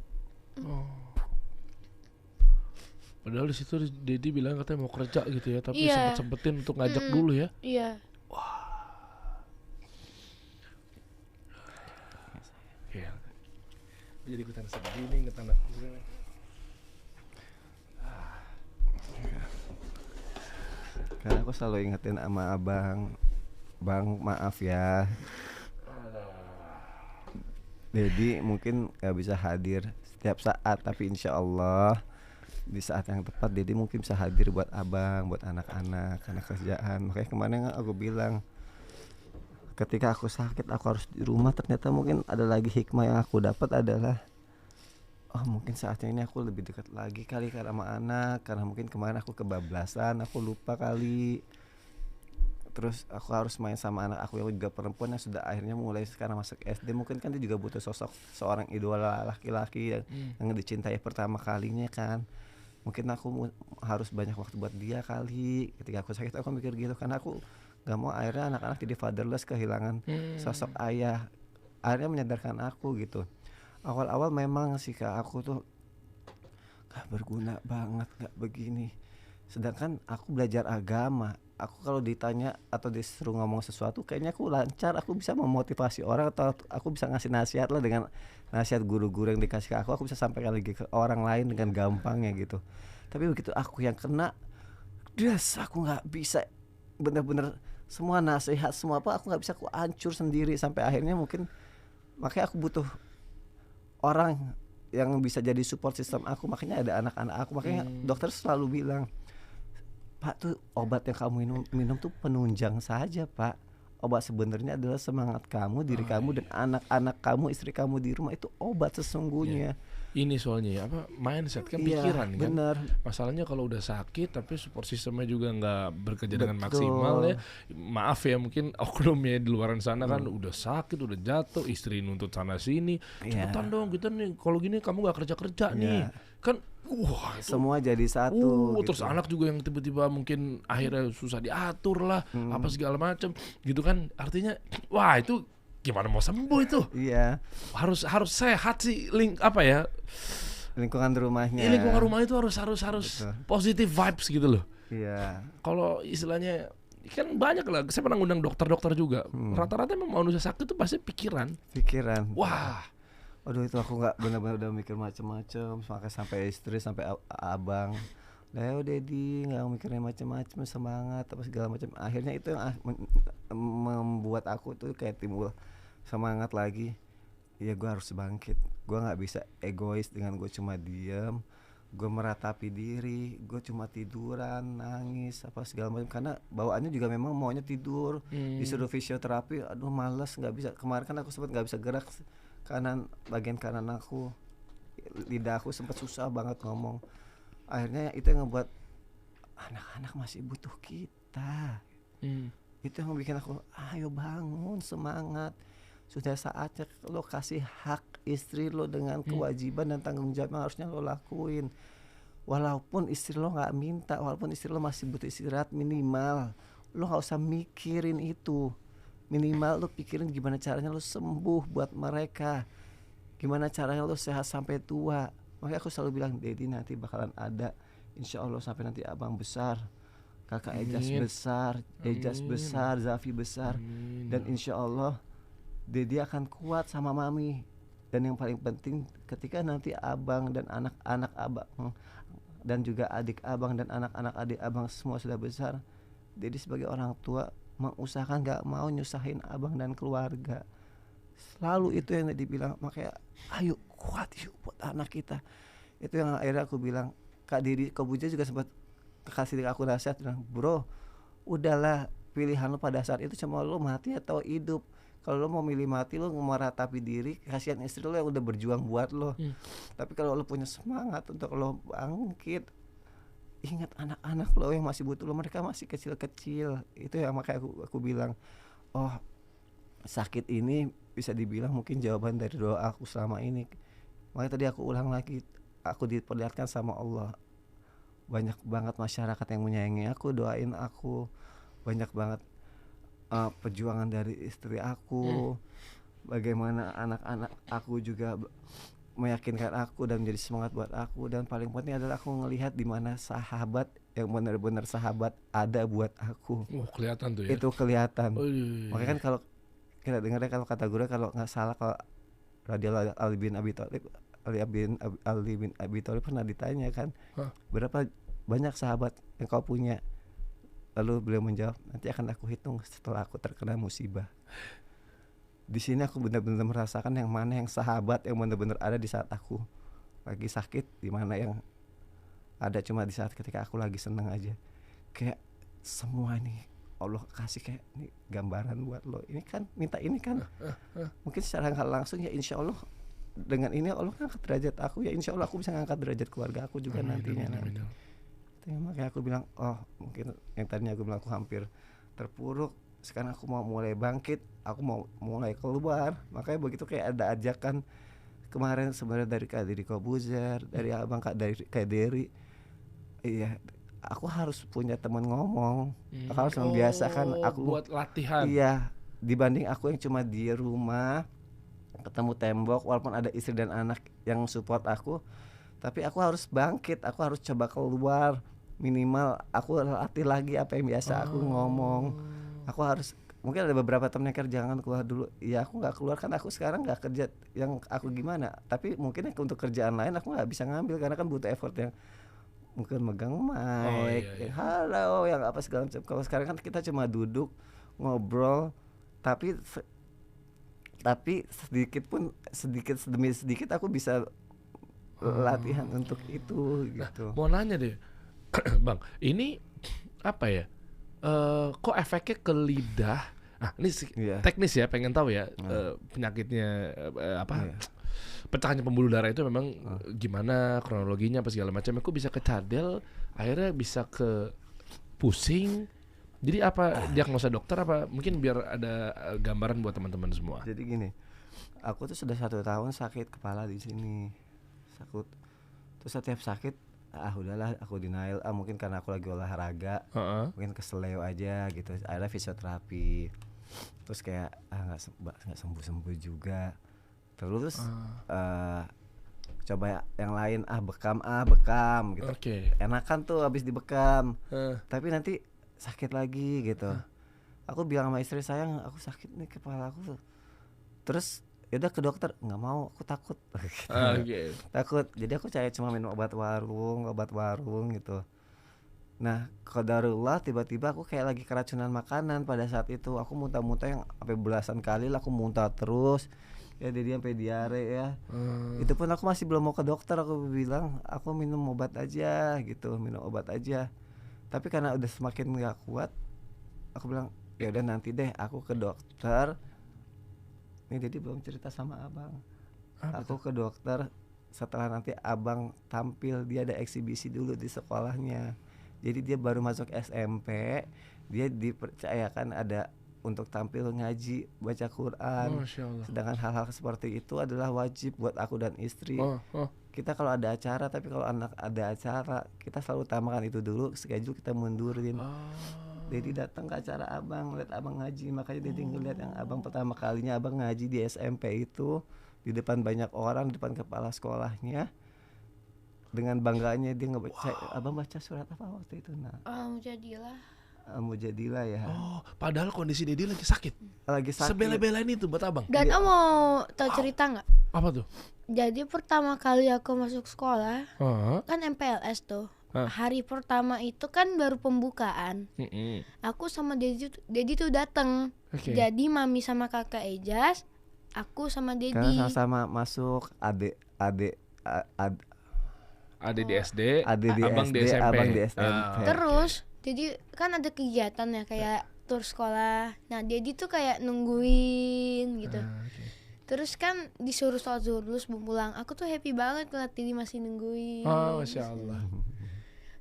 Padahal di situ Dedi bilang katanya mau kerja gitu ya, tapi Iya. sempetin untuk ngajak dulu ya. Iya. Iya. Jadi ikutan sedih nih, ikutan aku. Karena aku selalu ingetin sama abang, bang maaf ya, Dedi mungkin gak bisa hadir setiap saat, tapi insya Allah di saat yang tepat Dedi mungkin bisa hadir buat abang, buat anak-anak, karena kerjaan. Makanya kemarin aku bilang, ketika aku sakit aku harus di rumah, ternyata mungkin ada lagi hikmah yang aku dapat adalah, oh mungkin saatnya ini aku lebih dekat lagi kali sama anak, karena mungkin kemarin aku kebablasan, aku lupa kali. Terus aku harus main sama anak aku yang juga perempuan yang sudah akhirnya mulai sekarang masuk SD. Mungkin kan dia juga butuh sosok seorang idola laki-laki yang dicintai pertama kalinya kan. Mungkin aku harus banyak waktu buat dia kali. Ketika aku sakit aku mikir gitu, karena aku gak mau akhirnya anak-anak jadi fatherless, kehilangan sosok ayah. Akhirnya menyadarkan aku gitu. Awal-awal memang sih Kak, aku tuh gak berguna banget, gak begini. Sedangkan aku belajar agama. Aku kalau ditanya atau disuruh ngomong sesuatu kayaknya aku lancar, aku bisa memotivasi orang, atau aku bisa ngasih nasihat lah dengan nasihat guru-guru yang dikasih ke aku bisa sampaikan lagi ke orang lain dengan gampangnya gitu. Tapi begitu aku yang kena, aku nggak bisa, bener-bener semua nasihat semua apa aku nggak bisa, aku hancur sendiri sampai akhirnya mungkin makanya aku butuh orang yang bisa jadi support system aku. Makanya ada anak-anak aku, makanya dokter selalu bilang, Pak tuh obat yang kamu minum tuh penunjang saja Pak. Obat sebenarnya adalah semangat kamu, diri kamu dan anak-anak kamu, istri kamu di rumah, itu obat sesungguhnya. Ini soalnya ya apa, mindset kan, Iya, pikiran kan. bener. Masalahnya kalau udah sakit tapi support sistemnya juga nggak bekerja dengan Betul. maksimal ya. Maaf ya, mungkin oknumnya di luaran sana kan udah sakit, udah jatuh, istri nuntut sana sini. Iya. Cepetan dong kita nih, kalau gini kamu nggak kerja nih. Kan wah itu Semua jadi satu gitu. terus anak juga yang tiba-tiba mungkin akhirnya susah diatur lah, apa segala macam gitu kan. Artinya wah itu gimana mau sembuh itu? Iya, Harus sehat sih, lingkungan rumahnya. lingkungan rumah itu harus Betul. positive vibes gitu loh. Iya. Kalau istilahnya kan banyak lah, saya pernah ngundang dokter-dokter juga. Rata-rata memang manusia sakit itu pasti pikiran. Wah, Waduh itu aku nggak benar-benar udah mikir macem-macem, sampai istri, sampai abang. Leo Dedi nggak mikirin macem-macem, semangat apa segala macam. Akhirnya itu yang membuat aku tuh kayak timbul semangat lagi. Ya gue harus bangkit. Gue nggak bisa egois dengan gue cuma diem. Gue meratapi diri, gue cuma tiduran, nangis apa segala macam, karena bawaannya juga memang maunya tidur. Disuruh fisioterapi, aduh males, nggak bisa. Kemarin kan aku sempat nggak bisa gerak bagian kanan aku, lidah aku sempat susah banget ngomong. Akhirnya itu yang ngebuat anak-anak masih butuh kita. Itu yang bikin aku, ayo bangun, semangat. Sudah saatnya lo kasih hak istri lo dengan kewajiban dan tanggung jawab yang harusnya lo lakuin. Walaupun istri lo gak minta, walaupun istri lo masih butuh istirahat, minimal lo gak usah mikirin itu. Minimal lo pikirin gimana caranya lo sembuh buat mereka, gimana caranya lo sehat sampai tua. Makanya aku selalu bilang, Dedi nanti bakalan ada, insya Allah sampai nanti abang besar, kakak Ejas besar, Ejas besar, Zafi besar. Dan insya Allah Dedi akan kuat sama mami. Dan yang paling penting ketika nanti abang dan anak-anak abang dan juga adik abang dan anak-anak adik abang semua sudah besar, Dedi sebagai orang tua mengusahakan gak mau nyusahin abang dan keluarga. Selalu itu yang dibilang. Makanya ayo kuat yuk buat anak kita. Itu yang akhirnya aku bilang, Kak Didi Kobuja juga sempat kasih aku nasihat, bilang, bro udahlah, pilihan lo pada saat itu cuma lo mati atau hidup. Kalau lo mau milih mati, lo meratapi diri, kasihan istri lo yang udah berjuang buat lo. Tapi kalau lo punya semangat untuk lo bangkit, ingat anak-anak lo yang masih butuh lo, mereka masih kecil-kecil. Itu yang makanya aku bilang, oh sakit ini bisa dibilang mungkin jawaban dari doa aku selama ini. Makanya tadi aku ulang lagi, aku diperlihatkan sama Allah, banyak banget masyarakat yang menyayangi aku, doain aku, banyak banget perjuangan dari istri aku, bagaimana anak-anak aku juga meyakinkan aku dan menjadi semangat buat aku. Dan paling penting adalah aku ngelihat di mana sahabat yang benar-benar sahabat ada buat aku. Kelihatan tuh ya. Itu kelihatan. Makanya kan kalau kita dengarnya, kalau kata guru kalau nggak salah, kalau radhiyallahu Ali bin Abi Thalib pernah ditanya kan, berapa banyak sahabat yang kau punya? Lalu beliau menjawab, nanti akan aku hitung setelah aku terkena musibah. Di sini aku benar-benar merasakan yang mana yang sahabat yang benar-benar ada di saat aku lagi sakit, di mana yang ada cuma di saat ketika aku lagi seneng aja. Kayak semua nih Allah kasih kayak ini gambaran buat lo. Ini kan minta ini kan. Mungkin secara nggak langsung ya insya Allah dengan ini Allah ngangkat derajat aku, ya insya Allah aku bisa ngangkat derajat keluarga aku juga nantinya. Makanya aku bilang, oh mungkin yang tadinya aku bilang aku hampir terpuruk, sekarang aku mau mulai bangkit, aku mau mulai keluar. Makanya begitu kayak ada ajakan kemarin sebenarnya dari Kak Deddy Kobuzer, dari abang Kak Dery, iya aku harus punya teman ngomong, aku harus membiasakan aku buat latihan. Iya, dibanding aku yang cuma di rumah ketemu tembok, walaupun ada istri dan anak yang support aku, tapi aku harus bangkit, aku harus coba keluar. Minimal aku latih lagi apa yang biasa aku ngomong. Aku harus, mungkin ada beberapa temen yang kerja jangan keluar dulu. Ya aku nggak keluar kan aku sekarang nggak kerja yang aku gimana. Tapi mungkin untuk kerjaan lain aku nggak bisa ngambil karena kan butuh effort yang mungkin megang mic, yang halo, yang apa segala macam. Kalau sekarang kan kita cuma duduk ngobrol, tapi sedikit demi sedikit aku bisa latihan untuk itu gitu. Mau nanya deh, Bang, ini apa ya? Kok efeknya ke lidah? Ini teknis ya, pengen tahu ya penyakitnya pecahannya pembuluh darah itu memang gimana kronologinya apa segala macam. Kok bisa ke cadel, akhirnya bisa ke pusing. Jadi apa diagnosa dokter apa? Mungkin biar ada gambaran buat teman-teman semua. Jadi gini, aku tuh sudah 1 tahun sakit kepala di sini. Sakit. Terus setiap sakit udahlah aku denial, mungkin karena aku lagi olahraga, mungkin keseleo aja gitu. Ada fisioterapi, terus kayak nggak sembuh juga. Terus coba yang lain, bekam gitu. Enakan tuh habis dibekam, tapi nanti sakit lagi gitu. Aku bilang sama istri, sayang aku sakit nih kepala aku. Terus yaudah ke dokter, nggak mau, aku takut. Takut, jadi aku cuma minum obat warung gitu. Nah qadarullah tiba-tiba aku kayak lagi keracunan makanan. Pada saat itu aku muntah-muntah yang sampai belasan kali lah, aku muntah terus ya, jadi sampai diare ya. Itu pun aku masih belum mau ke dokter, aku bilang aku minum obat aja gitu, tapi karena udah semakin nggak kuat, aku bilang ya udah nanti deh aku ke dokter. Ini jadi belum cerita sama abang. Aku ke dokter setelah nanti abang tampil, dia ada eksibisi dulu di sekolahnya. Jadi dia baru masuk SMP, dia dipercayakan ada untuk tampil ngaji, baca Quran. Sedangkan hal-hal seperti itu adalah wajib buat aku dan istri. Kita kalau ada acara, tapi kalau anak ada acara, kita selalu utamakan itu dulu, schedule kita mundurin. Dedi datang ke acara abang, lihat abang ngaji, makanya Dedi ngeliat yang abang pertama kalinya abang ngaji di SMP itu di depan banyak orang, di depan kepala sekolahnya. Dengan bangganya dia ngebaca, abang baca surat apa waktu itu? Mujadilah ya. Padahal kondisi Dedi lagi sakit. Sebela-belain itu buat abang. Dan mau tahu cerita nggak? Apa tuh? Jadi pertama kali aku masuk sekolah, kan MPLS tuh. Hari pertama itu kan baru pembukaan. Aku sama Dedi tuh datang. Jadi mami sama kakak Ejas, aku sama Dedi. Karena sama-sama masuk Adik di SD, Adik di abang SD, di SMP. abang di SMP. Terus jadi kan ada kegiatan ya kayak tur sekolah. Nah Dedi tuh kayak nungguin gitu. Oke. Terus kan disuruh sholat zuhur dulu sebelum pulang. Aku tuh happy banget ngeliat Dedi masih nungguin. Oh, Masya Allah.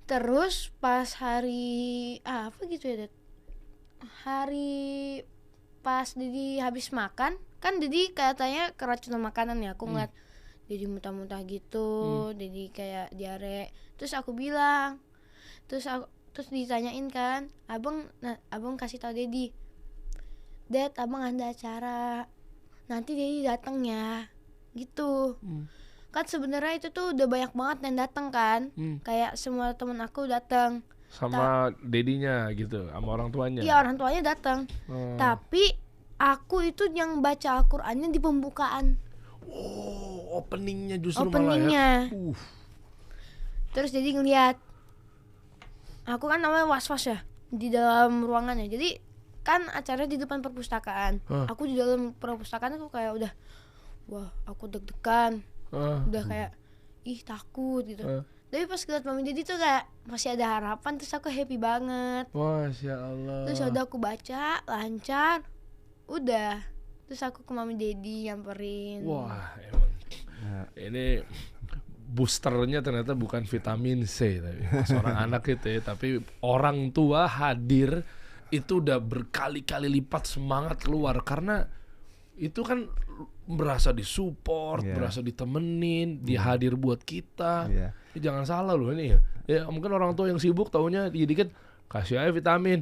Terus pas hari apa gitu ya Dad? Hari pas Dedi habis makan, kan Dedi katanya keracunan makanan ya. Aku ngeliat Dedi muntah-muntah gitu, Dedi kayak diare. Terus aku bilang, terus ditanyain kan, abang kasih tau Dedi, Dad, abang ada acara, nanti Dedi datang ya, gitu. Kan sebenarnya itu tuh udah banyak banget yang datang kan, kayak semua temen aku datang. Sama dedinya gitu, sama orang tuanya. Iya orang tuanya datang, tapi aku itu yang baca Al-Qur'annya di pembukaan. Oh, openingnya justru Openingnya. malah ya. Terus jadi ngeliat, aku kan namanya was-was ya di dalam ruangannya. Jadi kan acaranya di depan perpustakaan. Aku di dalam perpustakaan aku kayak udah, wah aku deg-degan, udah kayak ih takut gitu. Tapi pas ngeliat Mami Dedi tuh kayak masih ada harapan, terus aku happy banget. Masya Allah. Terus udah aku baca lancar, udah. Terus aku ke Mami Dedi nyamperin. Wah, emang ini boosternya ternyata bukan vitamin C tapi seorang anak itu ya, tapi orang tua hadir itu udah berkali-kali lipat semangat keluar karena itu kan berasa disupport, berasa ditemenin, dihadir buat kita. Ini jangan salah loh ini ya. Ya mungkin orang tua yang sibuk taunya dikit kasih aja vitamin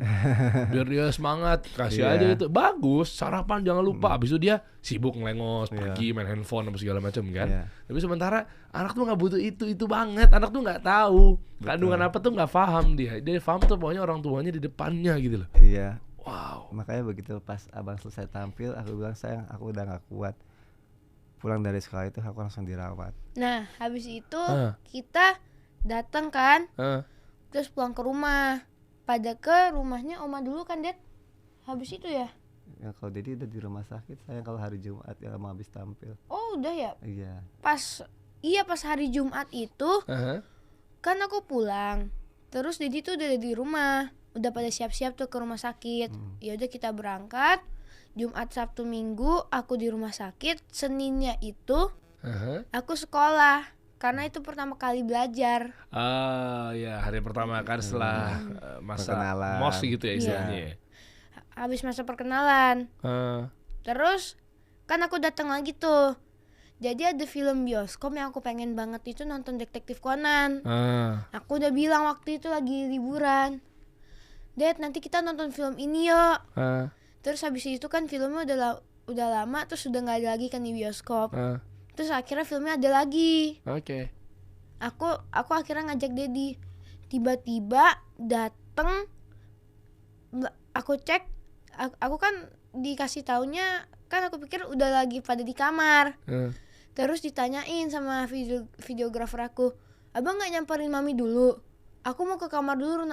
biar dia semangat, kasih aja itu bagus, sarapan jangan lupa. Abis itu dia sibuk ngelengos, pergi main handphone apa segala macam kan. Tapi sementara anak tuh nggak butuh itu banget, anak tuh nggak tahu kandungan apa tuh nggak paham dia paham tuh pokoknya orang tuanya di depannya gitu loh. Iya. Wow. Makanya begitu pas abang selesai tampil, aku bilang sayang aku udah nggak kuat. Pulang dari sekolah itu aku langsung dirawat. Nah habis itu kita datang kan, terus pulang ke rumah. Pada ke rumahnya Oma dulu kan Dad. Habis itu ya. Ya kalau Dedi udah di rumah sakit, sayang kalau hari Jumat ya lama habis tampil. Oh udah ya. Iya. Pas hari Jumat itu kan aku pulang. Terus Dedi tuh udah di rumah, udah pada siap-siap tuh ke rumah sakit. Ya udah kita berangkat. Jumat, Sabtu, Minggu aku di rumah sakit. Seninnya itu aku sekolah karena itu pertama kali belajar. Ya hari pertama kan setelah masa perkenalan. mos gitu ya istilahnya. Habis masa perkenalan. Terus kan aku datang lagi tuh. Jadi ada film bioskop yang aku pengen banget itu nonton Detektif Conan. Aku udah bilang waktu itu lagi liburan, Dad nanti kita nonton film ini yuk. Terus habis itu kan filmnya udah lama, terus udah nggak ada lagi kan di bioskop. Terus akhirnya filmnya ada lagi. Aku akhirnya ngajak Dedi. Tiba-tiba dateng, aku cek, aku kan dikasih taunya kan aku pikir udah lagi pada di kamar. Terus ditanyain sama videografer aku, abang nggak nyamperin Mami dulu? Aku mau ke kamar dulu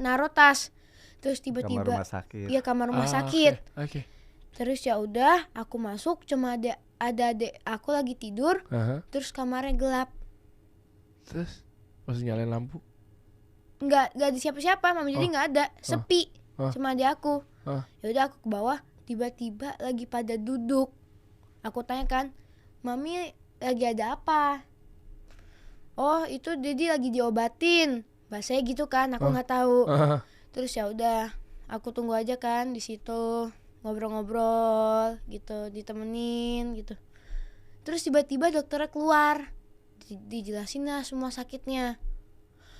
naruh tas. Terus tiba-tiba Kamar rumah sakit. Iya kamar rumah sakit. Okay. Terus ya udah aku masuk, cuma ada adik aku lagi tidur. Terus kamarnya gelap. Terus masih nyalain lampu? Nggak ada siapa-siapa, Mami jadi nggak ada, sepi. Cuma adik aku. Ya udah aku ke bawah, tiba-tiba lagi pada duduk. Aku tanya kan, Mami lagi ada apa? Oh itu Dedi lagi diobatin, bahasanya gitu kan, aku nggak tahu. Terus ya udah, aku tunggu aja kan di situ, ngobrol-ngobrol gitu, ditemenin gitu. Terus tiba-tiba dokternya keluar, dijelasin lah semua sakitnya.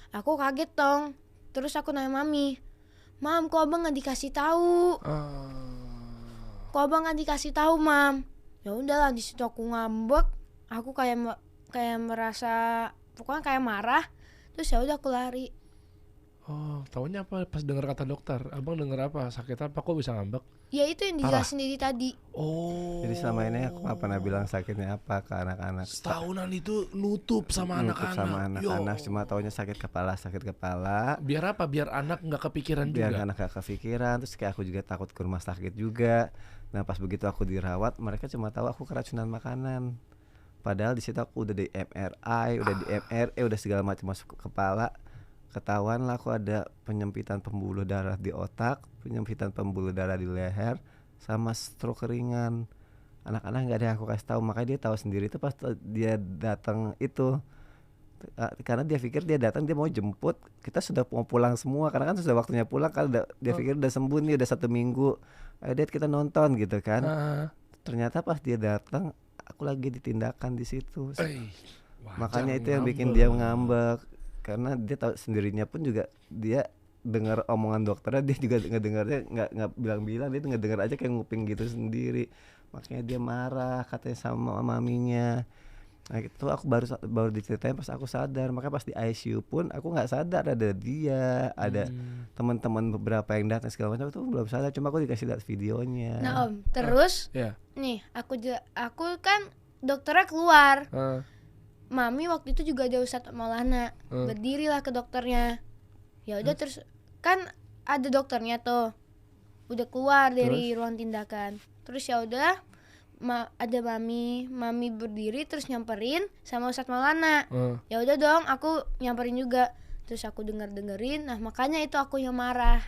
Aku kaget dong. Terus aku nanya Mami, Mam, kok abang nggak dikasih tahu? Kok abang nggak dikasih tahu, Mam? Ya udahlah, di situ aku ngambek, aku kayak merasa, pokoknya kayak marah. Terus ya udah aku lari. Oh, taunya apa pas dengar kata dokter? Abang dengar apa? Sakit apa? Kok bisa ngambek? Ya itu yang dijelasin Dedi tadi. Oh. Jadi selama ini aku nggak pernah bilang sakitnya apa ke anak-anak. Setahunan itu nutup sama anak-anak. Sama anak-anak, cuma taunya sakit kepala. Biar apa? Biar anak nggak kepikiran Biar juga. anak gak kepikiran. Terus kayak aku juga takut ke rumah sakit juga. Nah pas begitu aku dirawat, mereka cuma tahu aku keracunan makanan. Padahal di situ aku udah di MRI, udah di MRE, udah segala macam masuk ke kepala. Ketahuan lah aku ada penyempitan pembuluh darah di otak, penyempitan pembuluh darah di leher, sama stroke ringan. Anak-anak nggak ada yang aku kasih tahu, makanya dia tahu sendiri itu pas dia datang itu. Karena dia pikir dia datang dia mau jemput, kita sudah mau pulang semua karena kan sudah waktunya pulang kan, dia pikir udah sembuh nih, udah 1 minggu. Ayo Dad kita nonton gitu kan. Ternyata pas dia datang aku lagi ditindakan di situ. Makanya itu yang bikin dia ngambek. Karena dia tahu sendirinya pun juga dia dengar omongan dokternya, dia juga ngedengarnya nggak bilang-bilang, dia ngedengar aja kayak nguping gitu sendiri. Makanya dia marah katanya sama maminya. Nah itu aku baru diceritain pas aku sadar. Makanya pas di ICU pun aku nggak sadar ada dia, ada teman-teman beberapa yang datang segala macam, itu belum sadar. Cuma aku dikasih lihat videonya. Nah Om, terus nih aku kan dokternya keluar. Mami waktu itu juga ada Ustadz Maulana, berdirilah ke dokternya. Ya udah terus kan ada dokternya tuh, udah keluar dari ruang tindakan. Terus ya udah ada mami berdiri terus nyamperin sama Ustadz Maulana. Ya udah dong, aku nyamperin juga. Terus aku dengerin. Nah makanya itu aku yang marah.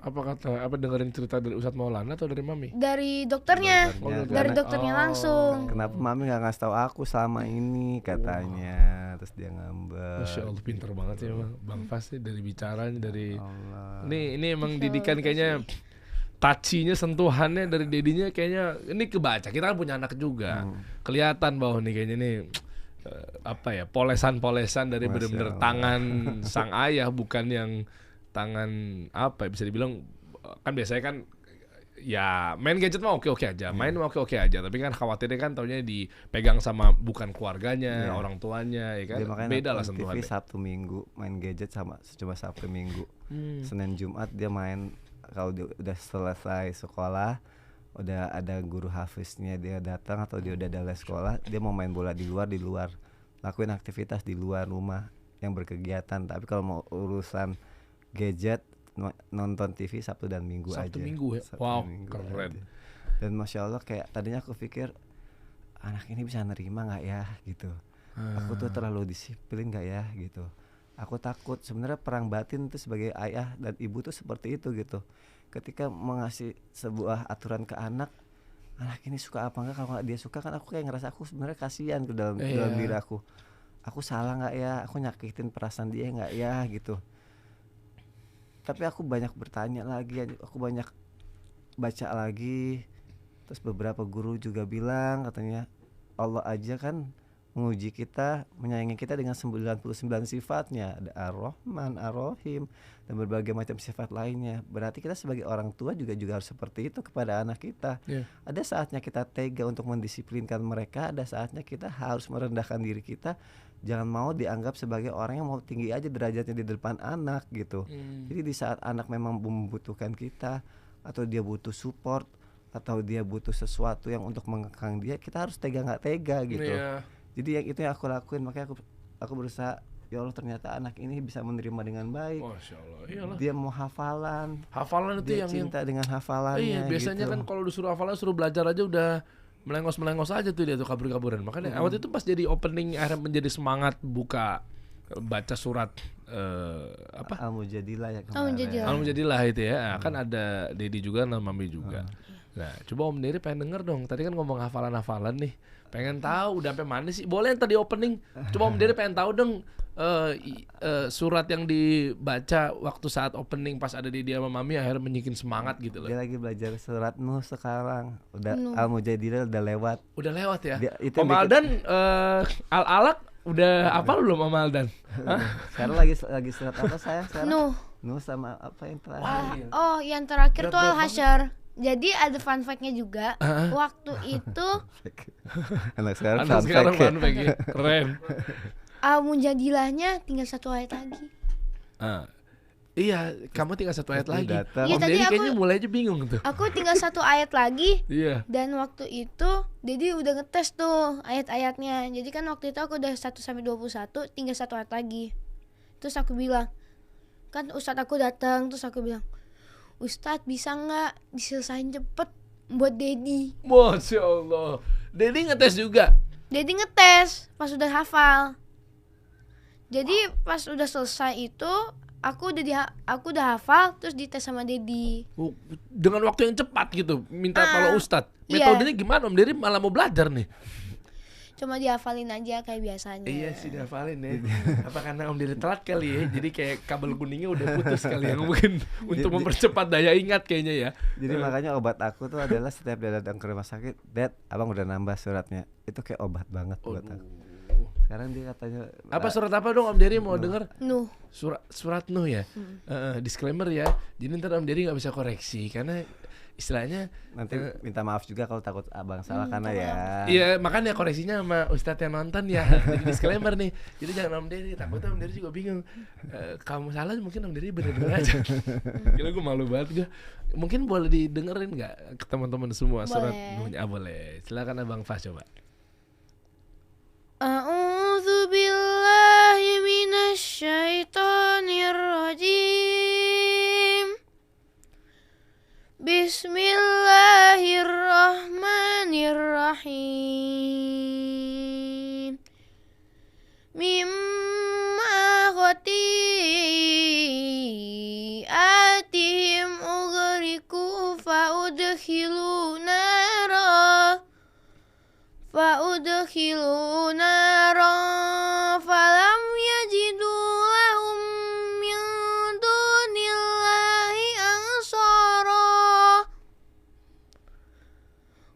Apa dengerin cerita dari Ustadz Maulana atau dari mami? Dari dokternya, dari dokternya langsung. Kenapa mami nggak ngasih tahu aku selama ini katanya. Terus dia ngambek. Masya Allah, pinter banget sih Bang Fas sih dari bicaranya, dari ini emang didikan kayaknya. Touchy-nya, sentuhannya dari dedinya kayaknya ini kebaca. Kita kan punya anak juga, kelihatan bahwa nih kayaknya nih polesan-polesan dari benar-benar tangan sang ayah, bukan yang tangan bisa dibilang kan biasanya kan ya main gadget mah oke aja, main mah oke aja, tapi kan khawatirnya kan taunya dipegang sama bukan keluarganya, orang tuanya, ya kan beda lah sentuhannya. TV Sabtu Minggu main gadget sama cuma Sabtu Minggu. Senin Jumat dia main. Kalau udah selesai sekolah, udah ada guru hafiznya dia datang atau dia udah ada les sekolah, dia mau main bola di luar, lakuin aktivitas di luar rumah yang berkegiatan. Tapi kalau mau urusan gadget, nonton TV Sabtu dan Minggu aja. Sabtu Minggu ya? Wow, keren. Dan Masya Allah kayak tadinya aku pikir anak ini bisa nerima nggak ya gitu. Aku tuh terlalu disiplin nggak ya gitu. Aku takut. Sebenarnya perang batin itu sebagai ayah dan ibu tuh seperti itu gitu. Ketika mengasih sebuah aturan ke anak ini suka apa enggak. Kalau nggak dia suka kan aku kayak ngerasa aku sebenarnya kasihan ke dalam diri aku. Aku salah nggak ya? Aku nyakitin perasaan dia nggak ya gitu. Tapi aku banyak bertanya lagi, aku banyak baca lagi. Terus beberapa guru juga bilang katanya Allah aja kan menguji kita, menyayangi kita dengan 99 sifatnya. Ada Ar-Rahman, Ar-Rahim, dan berbagai macam sifat lainnya. Berarti kita sebagai orang tua juga harus seperti itu kepada anak kita. Ada saatnya kita tega untuk mendisiplinkan mereka, ada saatnya kita harus merendahkan diri kita. Jangan mau dianggap sebagai orang yang mau tinggi aja derajatnya di depan anak gitu. Jadi di saat anak memang membutuhkan kita, atau dia butuh support, atau dia butuh sesuatu yang untuk mengekang dia, kita harus tega nggak tega gitu. Jadi itu yang aku lakuin. Makanya aku berusaha, ya Allah ternyata anak ini bisa menerima dengan baik. Masya Allah, iyalah. Dia mau hafalan itu dia yang cinta dengan hafalannya. Biasanya gitu. Kan kalau disuruh hafalan, suruh belajar aja udah melengos aja tuh dia tuh kabur-kaburan. Makanya waktu itu pas jadi opening akhirnya menjadi semangat buka baca surat Al-Mujadilah ya Al-Mujadilah itu ya. Kan ada Dedi juga, nama Mami juga. Nah, coba Om Dery pengen denger dong. Tadi kan ngomong hafalan-hafalan nih. Pengen tahu udah sampai mana sih? Boleh yang tadi opening. Coba Om Dery pengen tahu dong surat yang dibaca waktu saat opening pas ada Dedi sama Mami akhirnya menyikin semangat gitu loh. Dia lagi belajar surat Nuh sekarang. Udah Al-Mujadilah udah lewat. Udah lewat ya? Om Aldan Al-Alaq udah apa belum Om Aldan? Sekarang lagi surat apa sayang sekarang? Nuh sama apa yang terakhir? Oh, yang terakhir tuh Al-Hasyr. Jadi ada fun fact-nya juga. Waktu itu anak sekarang fun fact ya. Keren. Al-Mujadilahnya tinggal 1 ayat lagi. Iya, kamu tinggal 1 ayat lagi. Iya, tadi kayaknya mulai aja bingung tuh. Aku tinggal 1 ayat lagi. Iya. Dan waktu itu Dedi udah ngetes tuh ayat-ayatnya. Jadi kan waktu itu aku udah 1 sampai 21, tinggal 1 ayat lagi. Terus aku bilang, kan Ustadz aku datang, terus aku bilang, Ustadz bisa nggak diselesain cepet buat Dedi? Masya Allah. Dedi ngetes juga. Dedi ngetes pas udah hafal. Jadi pas udah selesai itu aku udah hafal terus dites sama Dedi. Oh, dengan waktu yang cepat gitu, minta tolong Ustadz. Iya. Metodenya gimana Om Dery malah mau belajar nih? Cuma dihafalin aja kayak biasanya. Iya sih dihafalin ya. Apa karena Om Dery telat kali ya? Jadi kayak kabel kuningnya udah putus kali ya mungkin untuk mempercepat daya ingat kayaknya ya. Jadi makanya obat aku tuh adalah setiap dia datang ke rumah sakit, Dad, abang udah nambah suratnya. Itu kayak obat banget buat aku. Sekarang dia katanya Apa surat apa dong Om Dery mau denger? Nuh. Surat Nuh ya. Disclaimer ya. Jadi ntar Om Dery nggak bisa koreksi karena istilahnya nanti minta maaf juga kalau takut abang salah karena ya. iya makanya koreksinya sama Ustadz yang nonton ya. Jadi disclaimer nih. Jadi jangan Om Dery, takutnya Om Dery juga bingung. Kamu salah mungkin Om Dery bener-bener aja. Gila gue malu banget gue. Mungkin boleh didengerin nggak ke teman-teman semua surat Nuhnya? Boleh. Silakan Abang Fas coba. A'udzu billahi minasyaitonir rajim. Bismillahirrahmanirrahim. Mimma khati'atihim ughriqu fa'udkhilu naran falam yajidu lahum min dunillahi ansara.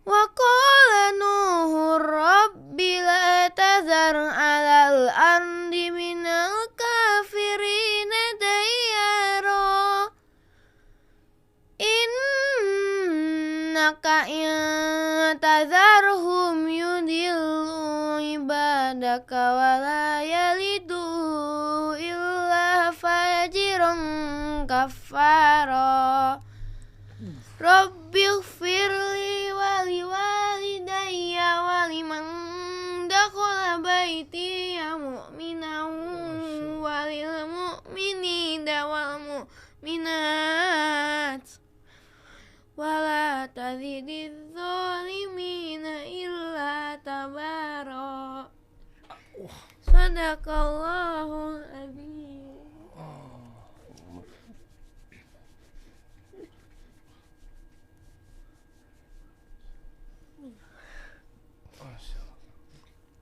Wa qala Nuhur rabbi la tazar 'alal ardi minal kafirina dayyara innaka in tazarhum yudillu ibadaka wa la yalidu illa fajiran kafara. Rabbighfirli wa liwalidayya wa liman dakhala baitiya mu'minan wa lil mu'minina wal mu'minat wa la tazidiz zalimina illa tabara. Sadaqallahul azim.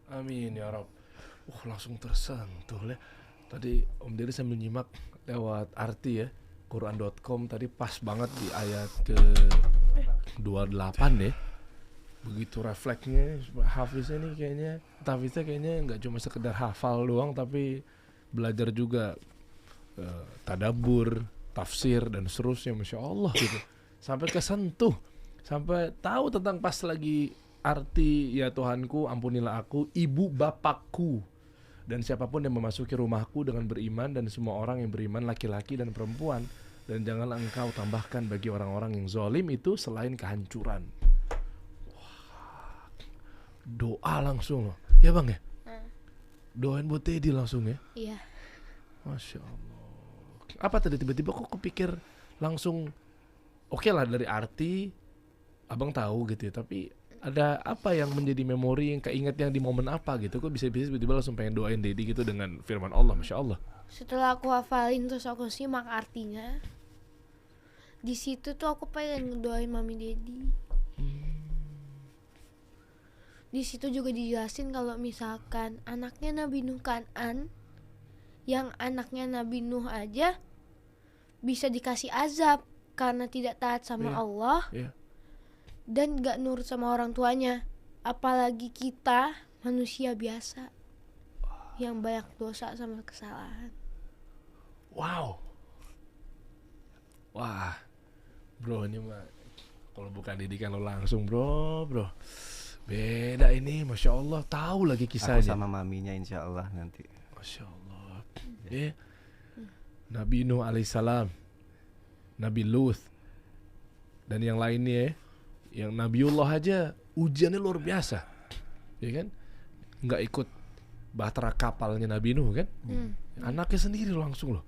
Amin ya Rob. Langsung tersentuh ya. Tadi Om Dery sambil nyimak lewat arti ya Quran.com tadi pas banget di ayat ke 28 ya. Begitu refleksnya Hafiznya nih kayaknya Hafiznya kayaknya nggak cuma sekedar hafal doang tapi belajar juga tadabbur, tafsir dan seterusnya, Masya Allah gitu. Sampai kesentuh, sampai tahu tentang pas lagi arti ya Tuhanku ampunilah aku, ibu bapakku dan siapapun yang memasuki rumahku dengan beriman dan semua orang yang beriman laki-laki dan perempuan, dan janganlah engkau tambahkan bagi orang-orang yang zalim itu selain kehancuran. Wah, doa langsung loh ya Bang ya. Doain buat Teddy langsung ya. Iya. Masya Allah. Apa tadi tiba-tiba kok kepikir langsung oke lah dari arti Abang tahu gitu ya, tapi ada apa yang menjadi memori yang keinget yang di momen apa gitu? Kok bisa-bisa tiba-tiba langsung pengen doain Dedi gitu dengan firman Allah, Masya Allah. Setelah aku hafalin terus aku simak artinya, di situ tuh aku pengen ngedoain Mami Dedi. Di situ juga dijelasin kalau misalkan anaknya Nabi Nuh Kan'an, yang anaknya Nabi Nuh aja bisa dikasih azab karena tidak taat sama Allah. Dan gak nurut sama orang tuanya. Apalagi kita manusia biasa yang banyak dosa sama kesalahan. Wow. Wah, bro ini mah kalau bukan didikan lo langsung bro. Beda ini, Masya Allah. Tahu lagi kisahnya. Aku sama maminya insya Allah nanti. Masya Allah. Nabi Nuh alaihissalam, Nabi Luth, dan yang lainnya. Yang Nabiullah aja ujiannya luar biasa, ya kan? Nggak ikut bahtera kapalnya Nabi Nuh kan? Anaknya sendiri langsung loh.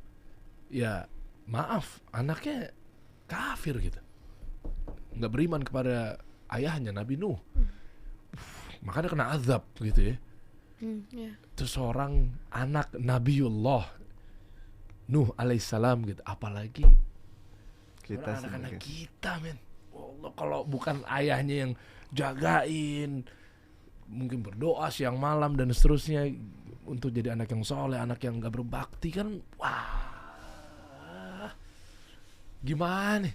Ya maaf, anaknya kafir gitu, nggak beriman kepada ayahnya Nabi Nuh. makanya kena azab gitu ya. Ya. Terus seorang anak Nabiullah Nuh alaihissalam gitu, apalagi Kita anak-anak sebagai- kita, men. Allah, kalau bukan ayahnya yang jagain, mungkin berdoa siang malam dan seterusnya untuk jadi anak yang soleh, anak yang gak berbakti kan, wah, gimana,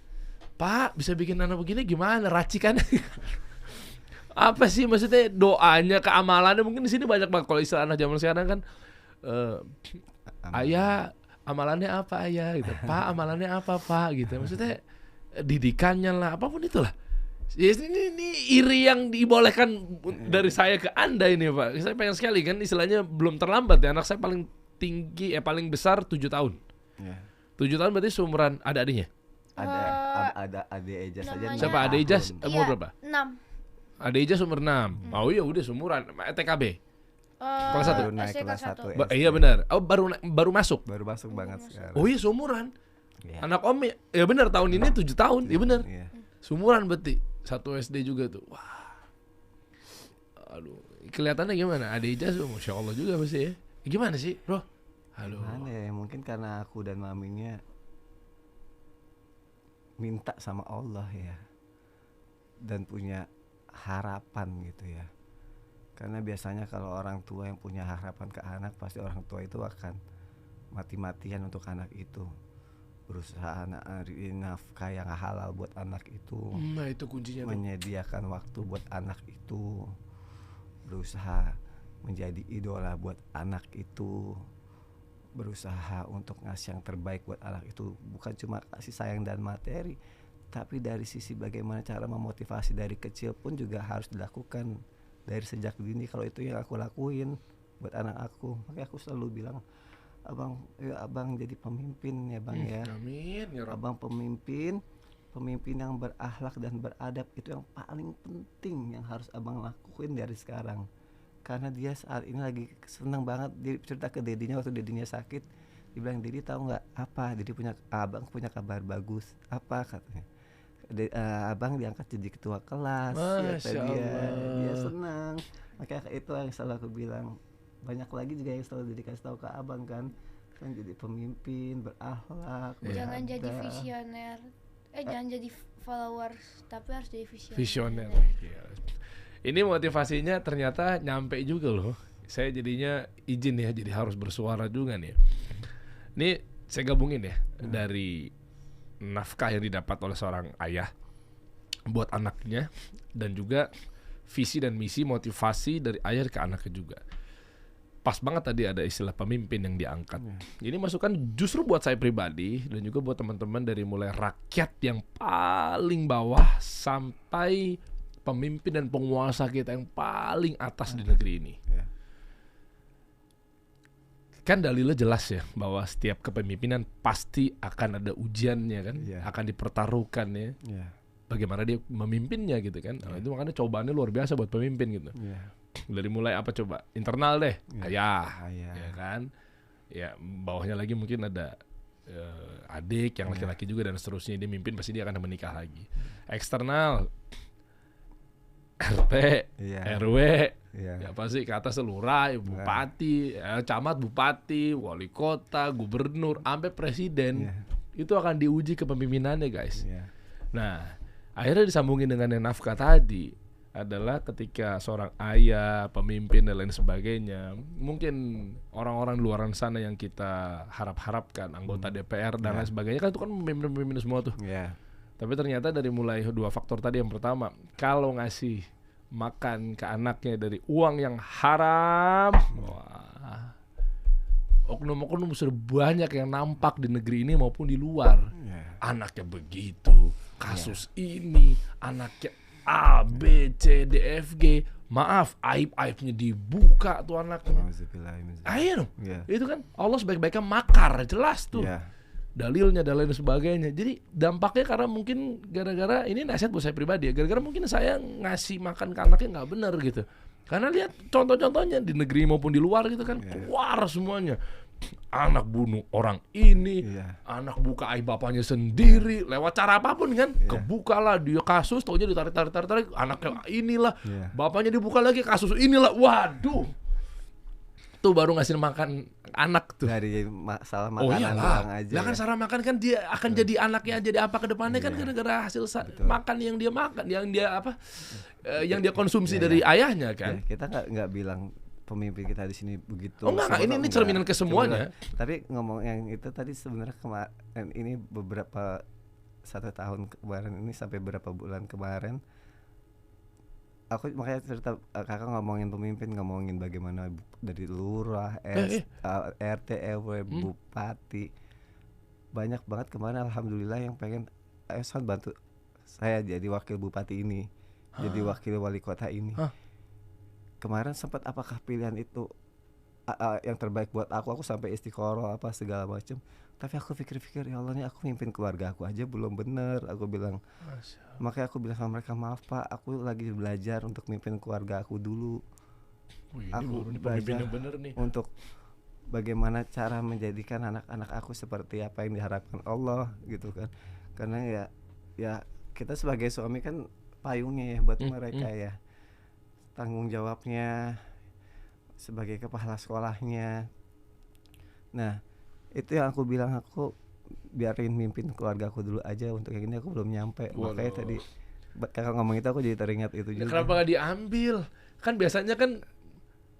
Pak, bisa bikin anak begini gimana, racikan? Apa sih maksudnya doanya, keamalannya? Mungkin di sini banyak banget kalau istilah anak zaman sekarang kan, ayah amalannya apa ayah gitu, Pak amalannya apa Pak gitu, maksudnya didikannya lah, apapun itulah. Yes, ini iri yang dibolehkan dari saya ke Anda ini Pak. Saya pengen sekali kan, istilahnya belum terlambat ya. Anak saya paling tinggi, paling besar 7 tahun. Ya. 7 tahun berarti seumuran adiknya. Ada adik Eja saja. namanya- Siapa adik Ijas? tahun. Umur berapa? 6. Adik Ijas umur 6. Oh iya udah seumuran. TKB. Kelas 1. Baru naik SDK kelas 1. 1. Iya benar. Oh baru masuk. Baru masuk banget sekarang. Oh iya seumuran. Iya. Anak Om ya benar, tahun ini 7 tahun. Iya benar. Iya. Seumuran berarti. 1 SD juga tuh. Wah. Aduh, kelihatannya gimana? Adik Ijas, Masya Allah juga pasti ya. Gimana sih, bro? Halo. Gimana ya? Mungkin karena aku dan maminya minta sama Allah ya, dan punya harapan gitu ya. Karena biasanya kalau orang tua yang punya harapan ke anak, pasti orang tua itu akan mati-matian untuk anak itu, berusaha nyari nafkah yang halal buat anak itu, Nah itu kuncinya tuh. menyediakan waktu buat anak itu, berusaha menjadi idola buat anak itu, berusaha untuk ngasih yang terbaik buat anak itu. Bukan cuma kasih sayang dan materi, tapi dari sisi bagaimana cara memotivasi dari kecil pun juga harus dilakukan dari sejak dini. Kalau itu yang aku lakuin buat anak aku, makanya aku selalu bilang, abang jadi pemimpin ya bang ya. Amin ya Rabb. Abang pemimpin yang berakhlak dan beradab, itu yang paling penting yang harus abang lakuin dari sekarang. Karena dia saat ini lagi senang banget. Dia cerita ke dedinya waktu dedinya sakit, dia bilang, Dedi tahu nggak apa, Dedi abang punya kabar bagus. Apa katanya? Abang diangkat jadi ketua kelas. Kata Masya dia Allah. senang. Makanya itu yang selalu aku bilang. Banyak lagi juga yang selalu Dedi kasih tahu ke abang kan jadi pemimpin berakhlak, Jangan beradab. jadi visioner. Jangan jadi followers, tapi harus jadi visioner. Visioner. Gila. Ini motivasinya ternyata nyampe juga loh. Saya jadinya izin ya, jadi harus bersuara juga nih. Ini saya gabungin ya, dari nafkah yang didapat oleh seorang ayah buat anaknya, dan juga visi dan misi motivasi dari ayah ke anaknya juga. Pas banget tadi ada istilah pemimpin yang diangkat. Ini masukan justru buat saya pribadi dan juga buat teman-teman, dari mulai rakyat yang paling bawah sampai pemimpin dan penguasa kita yang paling atas di negeri ini. Ya. Kan dalilnya jelas ya, bahwa setiap kepemimpinan pasti akan ada ujiannya kan, Iya. akan dipertaruhkan ya. Ya. Bagaimana dia memimpinnya gitu kan. Nah, itu makanya cobaannya luar biasa buat pemimpin gitu. Ya. Dari mulai apa coba? Internal deh, ayah, Ayah. ya kan. Ya bawahnya lagi mungkin ada adik yang laki-laki juga dan seterusnya. Dia mimpin, pasti dia akan menikah lagi. Eksternal, RT, Iya. RW, Iya. ya pasti ke atas lurah, bupati, camat, bupati, wali kota, gubernur, sampai presiden. Iya. Itu akan diuji kepemimpinannya guys. Iya. Nah, akhirnya disambungin dengan yang nafkah tadi adalah ketika seorang ayah, pemimpin dan lain sebagainya, mungkin orang-orang di luar sana yang kita harap-harapkan, anggota DPR dan lain sebagainya, kan itu kan pemimpin-pemimpin semua tuh. Iya. Tapi ternyata dari mulai 2 faktor tadi, yang pertama, kalau ngasih makan ke anaknya dari uang yang haram, wah, oknum-oknum sudah banyak yang nampak di negeri ini maupun di luar. Iya. Anaknya begitu, kasus ini, anaknya A, B, C, D, F, G. Maaf, aib-aibnya dibuka tuh anaknya. Ayo dong. Iya. Itu kan Allah sebaik-baiknya makar, jelas tuh. Iya. Dalilnya dan lain sebagainya. Jadi dampaknya karena mungkin gara-gara, ini nasihat buat saya pribadi ya, gara-gara mungkin saya ngasih makan ke anaknya nggak benar gitu. Karena lihat contoh-contohnya di negeri maupun di luar gitu kan, keluar semuanya. anak bunuh orang ini, Iya. anak buka aib bapaknya sendiri, lewat cara apapun kan, Iya. kebukalah dia kasus, taunya ditarik, anaknya inilah, Iya. bapaknya dibuka lagi kasus inilah, waduh, tuh baru ngasih makan anak tuh. Dari masalah Oh makanan iyalah, doang aja. lah kan ya. cara makan kan dia akan jadi anaknya jadi apa ke depannya kan Iya. gara-gara hasil Betul. makan yang dia makan, yang dia apa, yang dia konsumsi Iya, dari iya. ayahnya Ya, kan. kita nggak bilang pemimpin kita di sini begitu. Oh enggak, ini Enggak. cerminan ke semuanya. Tapi ngomong yang itu tadi sebenarnya kemarin ini beberapa 1 tahun kemarin ini sampai berapa bulan kemarin aku makanya cerita kakak ngomongin pemimpin, ngomongin bagaimana dari lurah, RT, RW, bupati banyak banget kemarin alhamdulillah yang pengen ayo Son bantu saya jadi wakil bupati ini, jadi wakil wali kota ini. Kemarin sempat apakah pilihan itu yang terbaik buat aku sampai istiqoroh apa segala macam, tapi aku pikir-pikir ya Allah nih aku mimpin keluarga aku aja belum bener, aku bilang. Makanya aku bilang sama mereka, maaf Pak, aku lagi belajar untuk mimpin keluarga aku dulu. Wih, Aku ini pemimpin belajar yang bener nih. untuk bagaimana cara menjadikan anak-anak aku seperti apa yang diharapkan Allah gitu kan. Karena ya kita sebagai suami kan payungnya ya buat mereka ya. Tanggung jawabnya sebagai kepala sekolahnya. Nah, itu yang aku bilang, aku biarin mimpin keluarga aku dulu aja, untuk yang ini aku belum nyampe. Makanya tadi kakak ngomong itu aku jadi teringat itu juga. Kenapa gak diambil? Kan biasanya kan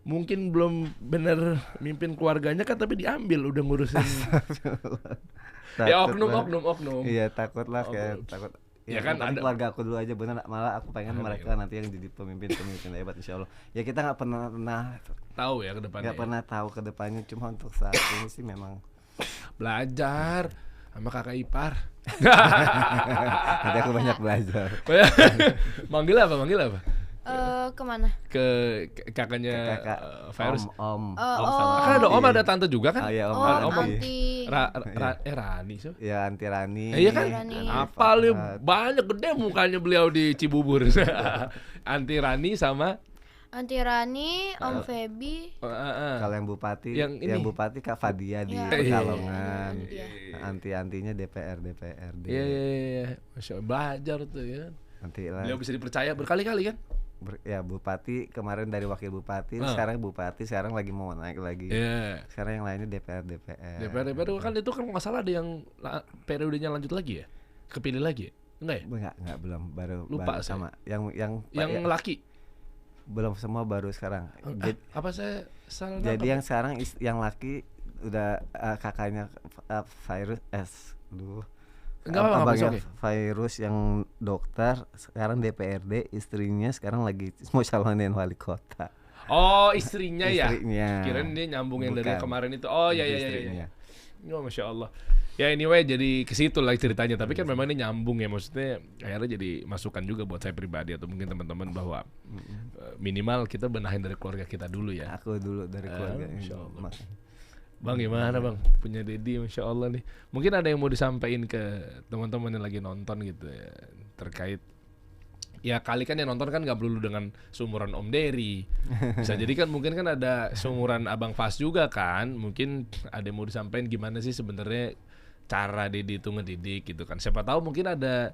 mungkin belum bener mimpin keluarganya kan, tapi diambil udah ngurusin. Ya oknum. Iya takut lah kayak takut. Ya Ya kan kan ada- keluarga aku dulu aja bener, malah aku pengen mereka nanti yang jadi pemimpin hebat insya Allah. Ya kita nggak pernah Tahu ya ke depannya. nggak pernah tahu ke depannya, cuma untuk saat ini sih memang Belajar sama kakak ipar. nanti aku banyak belajar. Manggil apa? Kemana? Ke kakaknya Kakak, Virus. om oh. Kan ada om, Anti. ada tante juga kan? Ah, iya, om Oh, Anti. anti. Rani so. Ya Anti Rani. Iya kan? Rani. Apa lu banyak gede mukanya beliau di Cibubur. Anti Rani sama Anti Rani, Om Feby. Kalau yang bupati, Yang yang ini. bupati Kak Fadia di Iya. Pekalongan. Iya. Anti-antinya DPRD. Iya. Masya Allah, belajar tuh ya. Nanti lah. Beliau bisa dipercaya berkali-kali kan? Ya bupati kemarin dari wakil bupati, sekarang bupati, sekarang lagi mau naik lagi. Iya. Sekarang yang lainnya DPR. DPR kan itu kan nggak salah ada yang periodenya lanjut lagi ya? Kepilih lagi ya? Enggak ya? Enggak belum, baru Lupa baru saya. sama yang Yang laki. belum semua baru sekarang. Apa saya salah Jadi nangkep? yang sekarang yang laki udah kakaknya Virus Enggak apa-apa, abangnya oke. Virus yang dokter, sekarang DPRD, istrinya sekarang lagi mau calonin wali kota. Oh, istrinya ya? Istrinya. Kirain dia nyambung yang dari Bukan. kemarin itu. Oh iya. Istrinya. Oh, Masya Allah. Ya anyway, jadi ke situ lah ceritanya. Tapi kan memang ini nyambung ya, maksudnya akhirnya jadi masukan juga buat saya pribadi atau mungkin teman-teman bahwa minimal kita benahin dari keluarga kita dulu ya. Aku dulu dari keluarga ini. Masya Allah. Bang gimana bang? Punya Dedi Masya Allah nih. Mungkin ada yang mau disampaikan ke teman-teman yang lagi nonton gitu ya, terkait ya kali kan yang nonton kan gak perlu dengan seumuran Om Dery. Bisa jadi kan mungkin kan ada seumuran Abang Fas juga kan. Mungkin ada yang mau disampaikan gimana sih sebenarnya cara Dedi itu ngedidik gitu kan. Siapa tahu mungkin ada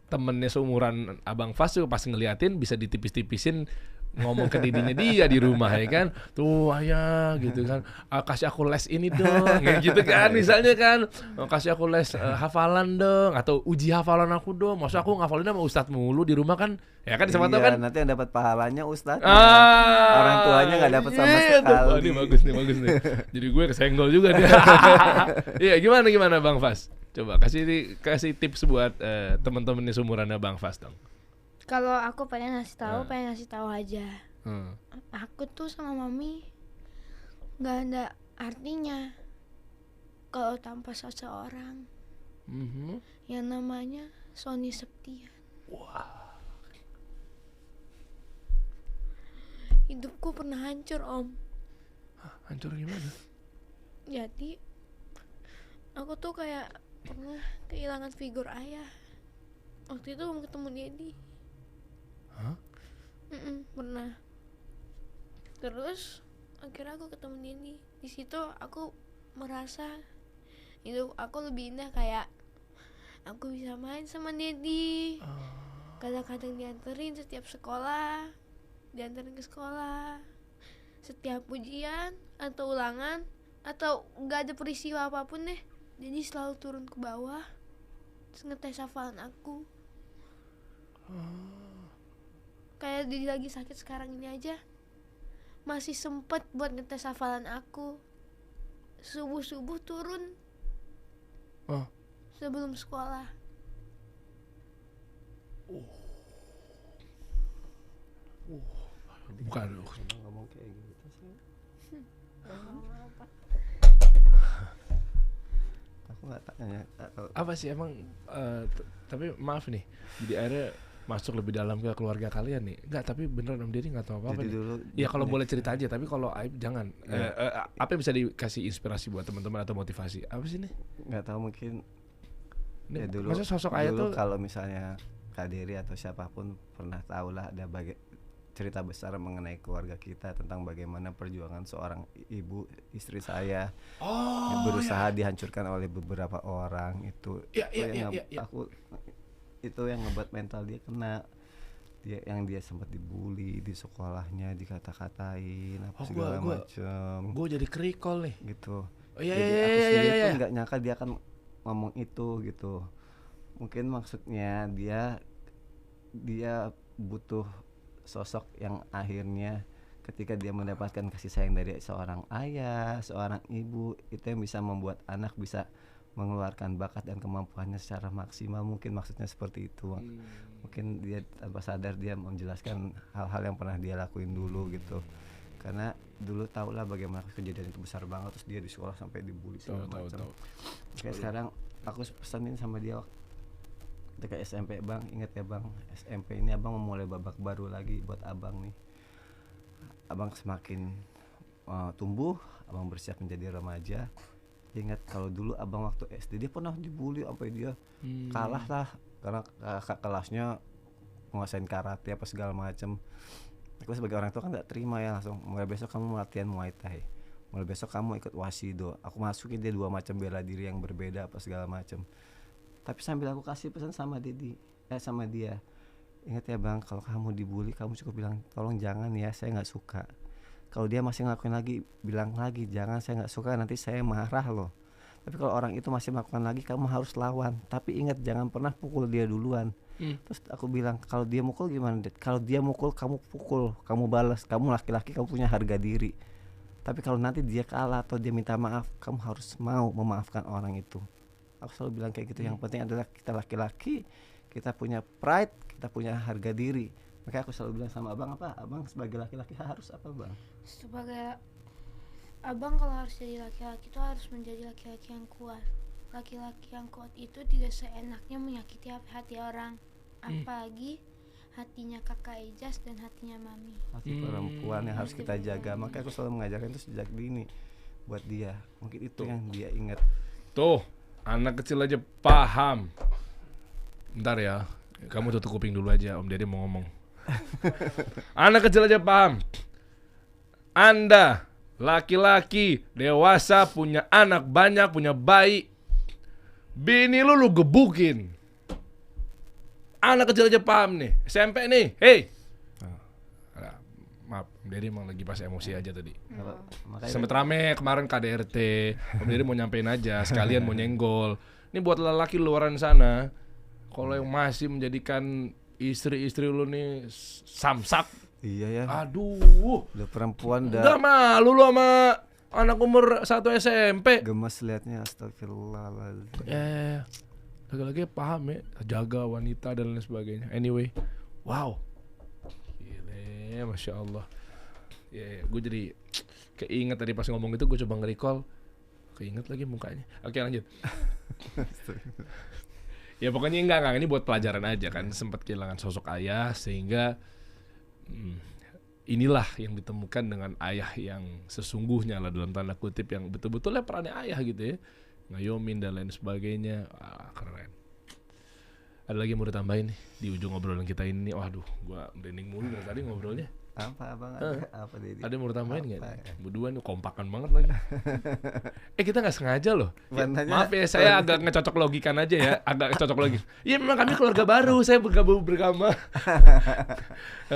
temennya seumuran Abang Fas juga pas ngeliatin bisa ditipis-tipisin ngomong ke didinya dia di rumah ya kan, tuh ayah gitu kan, kasih aku les ini dong, kayak gitu kan misalnya kan, kasih aku les hafalan dong, atau uji hafalan aku dong, masa aku ngafalin sama ustadz mulu di rumah kan, ya kan siapa tahu kan, nanti yang dapat pahalanya ustadz, ah, orang tuanya nggak dapat sama iya, sekali. tuh. Wah, ini bagus nih, jadi gue kesenggol juga dia. Iya gimana Bang Fas, coba kasih tips buat teman-temannya seumurannya Bang Fas dong. Kalau aku pengen ngasih tahu aja. Hmm. Aku tuh sama mami nggak ada artinya kalau tanpa seseorang yang namanya Sony Septian. Wah. Hidupku pernah hancur om. Hancur gimana? Jadi aku tuh kayak pernah kehilangan figur ayah. Waktu itu mau ketemu Dedi. Hah? Pernah. Terus akhirnya aku ketemu Dedi. Di situ aku merasa hidup aku lebih indah, kayak aku bisa main sama Dedi. Kadang-kadang dianterin setiap sekolah, dianterin ke sekolah, setiap ujian atau ulangan atau nggak ada peristiwa apapun deh, jadi selalu turun ke bawah terus ngetes hafalan aku. Kayak Dedi lagi sakit sekarang ini aja masih sempet buat ngetes hafalan aku. Subuh-subuh turun sebelum sekolah. Bukan. Ngomong kayak gitu sih. Aku nggak tanya. Apa sih emang tapi maaf nih, jadi akhirnya masuk lebih dalam ke keluarga kalian nih. Enggak, tapi beneran Om Deddy nggak tahu apa-apa Jadi nih. dulu Ya kalau boleh cerita aja, tapi kalau aib jangan. Ya. Apa yang bisa dikasih inspirasi buat teman-teman atau motivasi? Apa sih nih? nggak tahu mungkin Ini ya dulu. maksudnya sosok ayah Dulu tuh kalau misalnya Kak Dery atau siapapun pernah tahu lah ada cerita besar mengenai keluarga kita tentang bagaimana perjuangan seorang ibu istri saya yang berusaha dihancurkan oleh beberapa orang itu. Aku itu yang ngebuat mental dia kena. Dia sempat dibully di sekolahnya, dikata-katain apa segala macam. Gue jadi kerikol nih. Gitu. Iya, Jadi iya, aku iya, sendiri iya, pun iya. nggak nyangka dia akan ngomong itu gitu. Mungkin maksudnya dia butuh sosok yang akhirnya ketika dia mendapatkan kasih sayang dari seorang ayah, seorang ibu, itu yang bisa membuat anak bisa mengeluarkan bakat dan kemampuannya secara maksimal. Mungkin maksudnya seperti itu. Mungkin dia tanpa sadar dia menjelaskan hal-hal yang pernah dia lakuin dulu gitu. Karena dulu tahulah bagaimana kejadian itu besar banget, terus dia di sekolah sampai dibully segala macam. Kayak sekarang aku pesanin sama dia ketika SMP, Bang, ingat ya Bang, SMP ini Abang memulai babak baru lagi buat Abang nih. Abang semakin tumbuh, Abang bersiap menjadi remaja. Ingat kalau dulu Abang waktu SD dia pernah dibully sampai dia kalah lah karena kakak kelasnya nguasain karate apa segala macam. Aku sebagai orang tua kan nggak terima ya, langsung mulai besok kamu latihan Muay Thai, mulai besok kamu ikut Wasido. Aku masukin dia 2 macam bela diri yang berbeda apa segala macam. Tapi sambil aku kasih pesan sama sama dia, ingat ya Bang, kalau kamu dibully kamu cukup bilang tolong jangan ya, saya nggak suka. Kalau dia masih ngelakuin lagi, bilang lagi jangan, saya nggak suka, nanti saya marah loh. Tapi kalau orang itu masih melakukan lagi, kamu harus lawan. Tapi ingat jangan pernah pukul dia duluan. Terus aku bilang, kalau dia mukul gimana, Dad? Kalau dia mukul kamu pukul, kamu balas. Kamu laki-laki, kamu punya harga diri. Tapi kalau nanti dia kalah atau dia minta maaf, kamu harus mau memaafkan orang itu. Aku selalu bilang kayak gitu. Yang penting adalah kita laki-laki, kita punya pride, kita punya harga diri. Makanya aku selalu bilang sama Abang, apa? Abang sebagai laki-laki harus apa, Bang? Sebagai abang, kalau harus jadi laki-laki itu harus menjadi laki-laki yang kuat. Laki-laki yang kuat itu tidak seenaknya menyakiti hati orang, apalagi hatinya kakak Ijaz dan hatinya mami. Hati perempuan yang harus kita jaga. Makanya aku selalu mengajarkan itu sejak dini buat dia. Mungkin itu yang dia ingat. Tuh, anak kecil aja paham. Bentar ya, kamu tutup kuping dulu aja, Om Deddy mau ngomong. Anak kecil aja paham. Anda laki-laki dewasa punya anak banyak, punya bayi, bini lu gebukin. Anak kecil aja paham nih, SMP nih, hey. Maaf, Om Deddy emang lagi pas emosi aja tadi. Makanya Sempet rame kemarin KDRT, Om Deddy mau nyampein aja, sekalian mau nyenggol. Ini buat lelaki luaran sana, kalau yang masih menjadikan istri-istri lu nih samsak, iya ya. aduh, Udah perempuan udah udah malu lu sama anak umur 1 SMP. gemes liatnya, astagfirullahaladzim. Ya, lagi-lagi paham ya, jaga wanita dan lain sebagainya. Anyway, wow, gile, masya Allah. Ya, gue jadi keinget tadi pas ngomong itu, gue coba nge-recall, keinget lagi mukanya. Oke, lanjut. Ya pokoknya enggak, ini buat pelajaran aja kan, sempat kehilangan sosok ayah sehingga inilah yang ditemukan dengan ayah yang sesungguhnya lah, dalam tanda kutip, yang betul-betul ya perannya ayah gitu ya, ngayomin dan lain sebagainya. Keren. Ada lagi yang mau ditambahin nih di ujung obrolan kita ini? Waduh, gua merinding mulu dari tadi ngobrolnya. Apa abang apa Dedi? Ada yang mau tambahin nggak? Apa ya? Berdua nih kompakan banget lagi. Kita nggak sengaja loh. Ya, Warnanya- maaf ya, saya agak ngecocok logikan aja ya, agak cocok logik. Iya memang kami keluarga baru, saya bergabung bersama.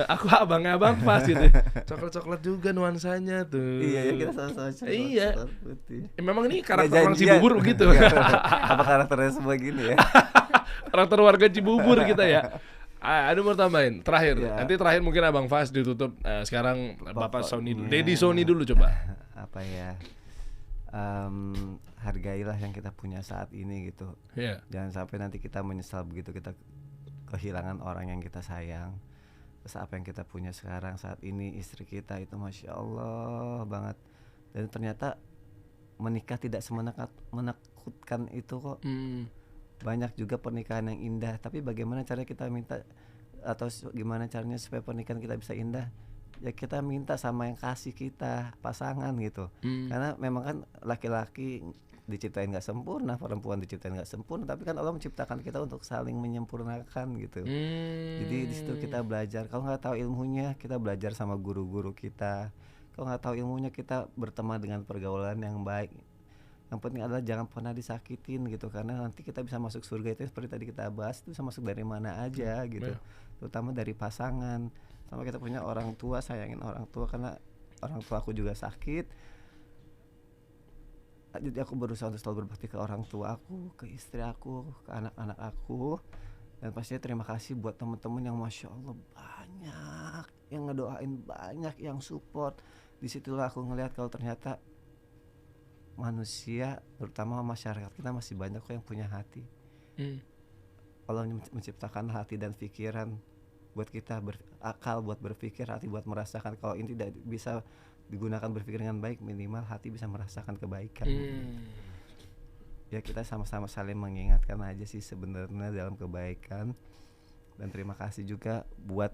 Aku abangnya Abang Fas gitu. Coklat-coklat juga nuansanya tuh. Iya ya kita sama-sama coklat, Iya. coklat putih. Memang ini Nggak karakter orang janjian. Cibubur begitu. Apa karakternya semua gini ya? Karakter warga Cibubur kita ya. Ada mau tambahin terakhir. Ya. Nanti terakhir mungkin Abang Fas ditutup. Sekarang Bapak Sony, Pokoknya- Dedi Sony dulu coba. Apa ya? Hargailah yang kita punya saat ini gitu. Iya. Jangan sampai nanti kita menyesal begitu kita kehilangan orang yang kita sayang. Terus apa yang kita punya sekarang saat ini, istri kita itu masya Allah banget. Dan ternyata menikah tidak menakutkan itu kok. Banyak juga pernikahan yang indah, tapi bagaimana caranya kita minta atau gimana caranya supaya pernikahan kita bisa indah? Ya kita minta sama yang kasih kita, pasangan gitu. Karena memang kan laki-laki diciptain nggak sempurna, perempuan diciptain nggak sempurna, tapi kan Allah menciptakan kita untuk saling menyempurnakan gitu. Jadi di situ kita belajar. Kalau nggak tahu ilmunya, kita belajar sama guru-guru kita. Kalau nggak tahu ilmunya, kita berteman dengan pergaulan yang baik. Yang penting adalah jangan pernah disakitin gitu, karena nanti kita bisa masuk surga itu seperti tadi kita bahas, itu bisa masuk dari mana aja gitu. Terutama dari pasangan. Sama kita punya orang tua, sayangin orang tua, karena orang tua aku juga sakit. Jadi aku berusaha untuk selalu berbakti ke orang tua aku, ke istri aku, ke anak-anak aku. Dan pastinya terima kasih buat teman-teman yang masya Allah banyak yang ngedoain, banyak yang support. Disitulah aku ngelihat kalau ternyata manusia, terutama masyarakat kita masih banyak kok yang punya hati. Allah menciptakan hati dan pikiran buat kita, akal buat berpikir, hati buat merasakan. Kalau ini tidak bisa digunakan berpikir dengan baik, minimal hati bisa merasakan kebaikan. Ya kita sama-sama saling mengingatkan aja sih sebenarnya dalam kebaikan. Dan terima kasih juga buat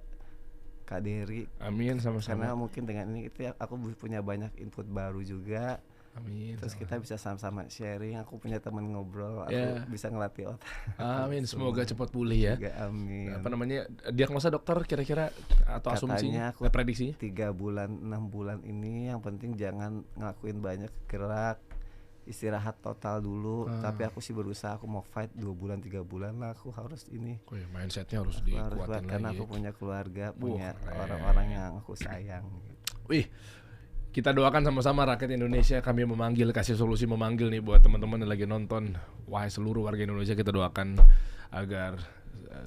Kak Dery. Amin, Karena sama-sama. mungkin dengan ini itu aku punya banyak input baru juga. Amin. Terus kita bisa sama-sama sharing. Aku punya teman ngobrol, aku Ya. bisa ngelatih otak. Amin, semoga cepat pulih ya. Juga amin. Apa namanya? Diagnosa dokter kira-kira atau asumsinya, Katanya aku prediksinya? 3 bulan 6 bulan ini yang penting jangan ngelakuin banyak gerak, istirahat total dulu. Tapi aku sih berusaha, aku mau fight 2 bulan 3 bulan lah, aku harus ini. Oh ya, mindsetnya harus Aku harus buat, dikuatin karena lagi. aku punya keluarga, punya keren. orang-orang yang aku sayang gitu. Wih, kita doakan sama-sama rakyat Indonesia. Kami memanggil, kasih solusi memanggil nih buat teman-teman yang lagi nonton. Wahai seluruh warga Indonesia, kita doakan agar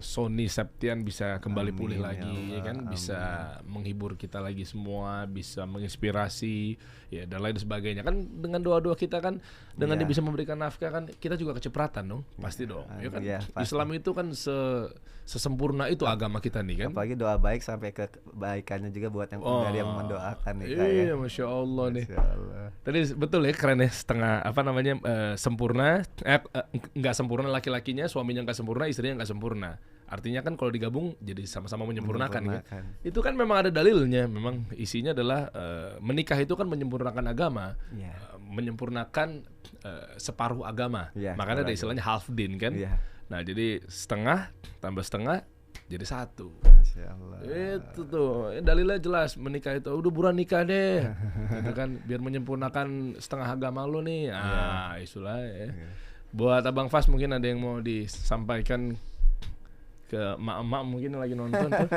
Sony Septian bisa kembali Amin, pulih ya lagi, ya Allah, kan, bisa menghibur kita lagi semua, bisa menginspirasi, ya dan lain sebagainya. Kan dengan doa-doa kita kan, dengan dia Iya. bisa memberikan nafkah kan, kita juga kecipratan dong, pasti dong. Ya kan, Iya, pasti. Islam itu kan sesempurna itu agama kita nih kan. Apalagi doa baik sampai ke kebaikannya juga buat yang dari yang mendoakan nih Kak, ya. Iya, masya Allah nih. Masya Allah. Tadi betul ya, keren ya, setengah apa namanya, sempurna, nggak sempurna laki-lakinya, suaminya nggak sempurna, istrinya nggak sempurna. Artinya kan kalau digabung jadi sama-sama menyempurnakan kan. Itu kan memang ada dalilnya. Memang isinya adalah menikah itu kan menyempurnakan agama, Iya. menyempurnakan separuh agama. Iya, Makanya ada separuh istilahnya half din kan. Iya. Nah jadi setengah tambah setengah jadi satu. Masya Allah. Itu tuh dalilnya jelas, menikah itu udah buruan nikah deh gitu kan, biar menyempurnakan setengah agama lo nih. Itulah ya. Buat Abang Fas mungkin ada yang mau disampaikan ke emak-emak mungkin yang lagi nonton tuh.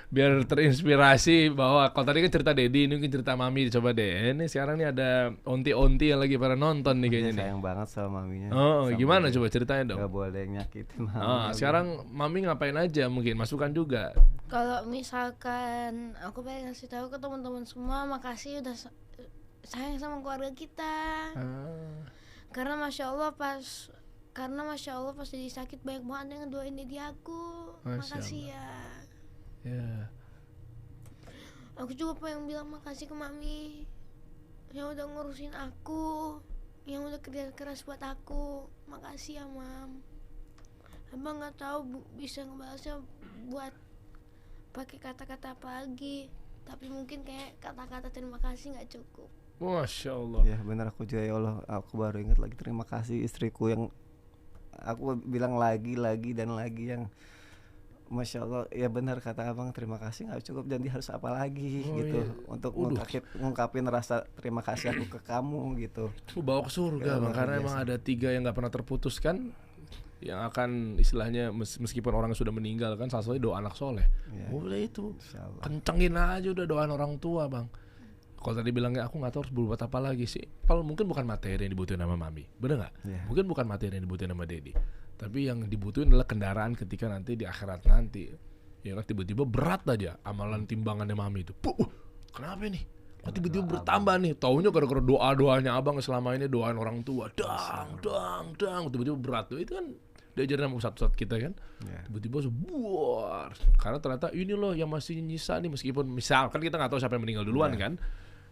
biar terinspirasi bahwa kalau tadi kan cerita Dedi, ini mungkin cerita Mami, coba deh. Ini sekarang nih ada onti-onti yang lagi pada nonton nih kayaknya nih. Sayang banget sama maminya. Oh, Sampai gimana coba ceritain dong. Gak boleh nyakitin mami. Sekarang Mami ngapain aja, mungkin masukan juga. Kalau misalkan aku pengen ngasih tahu ke teman-teman semua, makasih udah sayang sama keluarga kita. Karena masya Allah pas jadi sakit banyak banget yang ngedoain Dedi aku. Masya Makasih ya. Ya. Aku juga pengen bilang makasih ke Mami yang udah ngurusin aku, yang udah kerja keras buat aku. Makasih ya Mam. Abang nggak tahu bisa ngebalasnya buat pakai kata-kata apa lagi, tapi mungkin kayak kata-kata terima kasih nggak cukup. Masya Allah. Ya benar, aku juga ya Allah, aku baru ingat lagi terima kasih istriku yang aku bilang lagi dan lagi, yang Masya Allah, ya benar kata abang, terima kasih nggak cukup, dan dia harus apa lagi gitu untuk ngungkapin rasa terima kasih aku ke kamu gitu. Bawa ke surga Ya, bang, luar karena biasa. emang ada 3 yang nggak pernah terputuskan, yang akan istilahnya meskipun orang sudah meninggal kan, salah satunya doa anak soleh. Ya. Udah itu, Insya Allah. kencengin aja udah doain orang tua bang. Kalau tadi bilangnya aku nggak tahu harus berbuat apa lagi sih. Kalau mungkin bukan materi yang dibutuhin sama mami, bener nggak? Ya. Mungkin bukan materi yang dibutuhin sama Dedi, tapi yang dibutuhin adalah kendaraan ketika nanti di akhirat nanti. Ya kan tiba-tiba berat aja amalan timbangannya mami itu. Kenapa nih? Kok tiba-tiba bertambah nih? Taunya gara-gara doa-doanya abang selama ini doain orang tua. Dang, tiba-tiba berat tuh. Itu kan diajarin sama ustadz kita kan. Ya. Tiba-tiba buar. Karena ternyata ini loh yang masih nyisa nih, meskipun misalkan kita nggak tahu siapa yang meninggal duluan kan.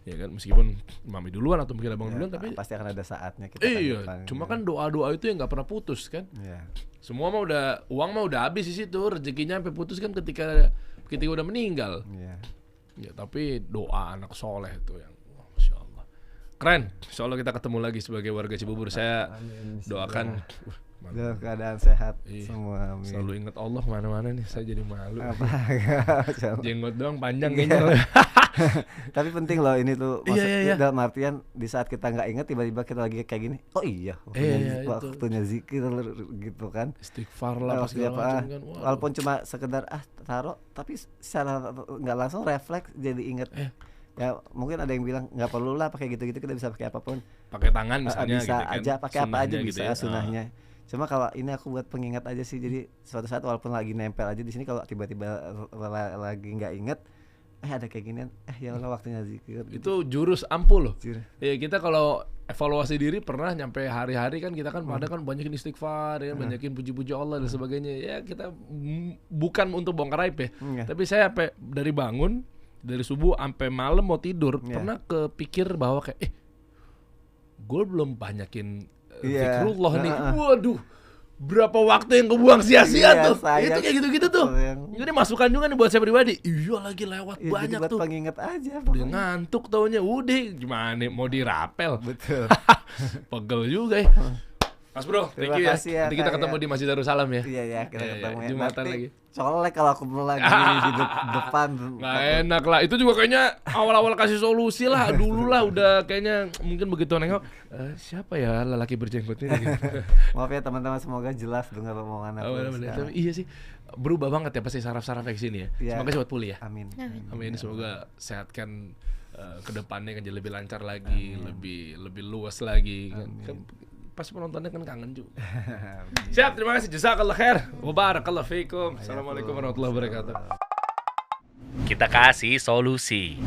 Ya kan, meskipun mami duluan atau mungkin abang duluan, tapi pasti akan ada saatnya kita iya, akan cuma kan doa-doa itu yang nggak pernah putus kan. ya. Semua mah udah, uang mah udah habis di situ, rezekinya sampai putus kan ketika udah meninggal. Ya. Ya tapi doa anak soleh itu yang Masya Allah. Keren. Insya Allah kita ketemu lagi sebagai warga Cibubur. Saya doakan Dalam keadaan sehat Iya. semua, amin. selalu ingat Allah kemana-mana nih. Saya jadi malu. Apa? Masya Allah. Jenggot doang panjang Iya. kayaknya. Tapi penting loh ini tuh, Iya, maksudnya iya. dalam artian di saat kita nggak ingat tiba-tiba kita lagi kayak gini, oh iya Iya, itu. waktunya zikir gitu kan. Istighfar lah pas Waktunya segala macam kan. Waduh. walaupun cuma sekedar taruh, tapi secara nggak langsung refleks jadi inget. Ya mungkin ada yang bilang nggak perlu lah pakai gitu-gitu, kita bisa pakai apapun. Pakai tangan misalnya Bisa gitu kan. aja pakai apa aja Sunnahnya bisa gitu ya. sunahnya. Cuma kalau ini aku buat pengingat aja sih, jadi suatu saat walaupun lagi nempel aja di sini, kalau tiba-tiba lagi nggak inget, ada kayak ginian, ya Allah waktunya zikir. Itu jurus ampuh loh. Jujur. Ya kita kalau evaluasi diri pernah nyampe hari-hari kan kita kan pada kan banyakin istighfar ya, banyakin puji-puji Allah dan sebagainya. Ya kita bukan untuk bongkar aib ya. Iya. Tapi saya sampai dari bangun dari subuh sampai malam mau tidur Iya. pernah kepikir bahwa kayak gue belum banyakin Iya. zikrullah nih. Waduh. Berapa waktu yang kebuang sia-sia Iya, tuh. sayang. Itu kayak gitu-gitu tuh. Sayang. Ini masukan juga nih buat saya pribadi. Iya lagi lewat Ya, banyak jadi buat tuh. pengingat aja Udah pokoknya. ngantuk taunya, udah gimana mau dirapel. Betul. Pegel juga ya. Mas bro, thank Terima you ya. kasih ya, Nanti kita Kak, ketemu ya. di Masjid Darussalam ya. Iya ya, kita Iya, ketemu iya, ya. Jumatan Nanti lagi. colek kalau aku lagi di depan. Nggak enak lah. Itu juga kayaknya awal-awal kasih solusi lah. Dulu lah udah kayaknya mungkin begitu nengok. Siapa ya lelaki berjenggot ini? Gitu. Maaf ya teman-teman, semoga jelas dengar omongan aku. Bener-bener. sekarang. Tapi iya sih. Berubah banget ya pasti saraf-saraf kayak sini ya. Iya. Semoga cepat pulih ya. Amin. Amin. Semoga sehatkan ke depannya kan jadi lebih lancar lagi, lebih luas lagi kan pasti penontonnya kan kangen juga. Siap, terima kasih. Jazakallah khair. Wa barakallahu fiikum. Assalamualaikum warahmatullahi wabarakatuh. Kita kasih solusi.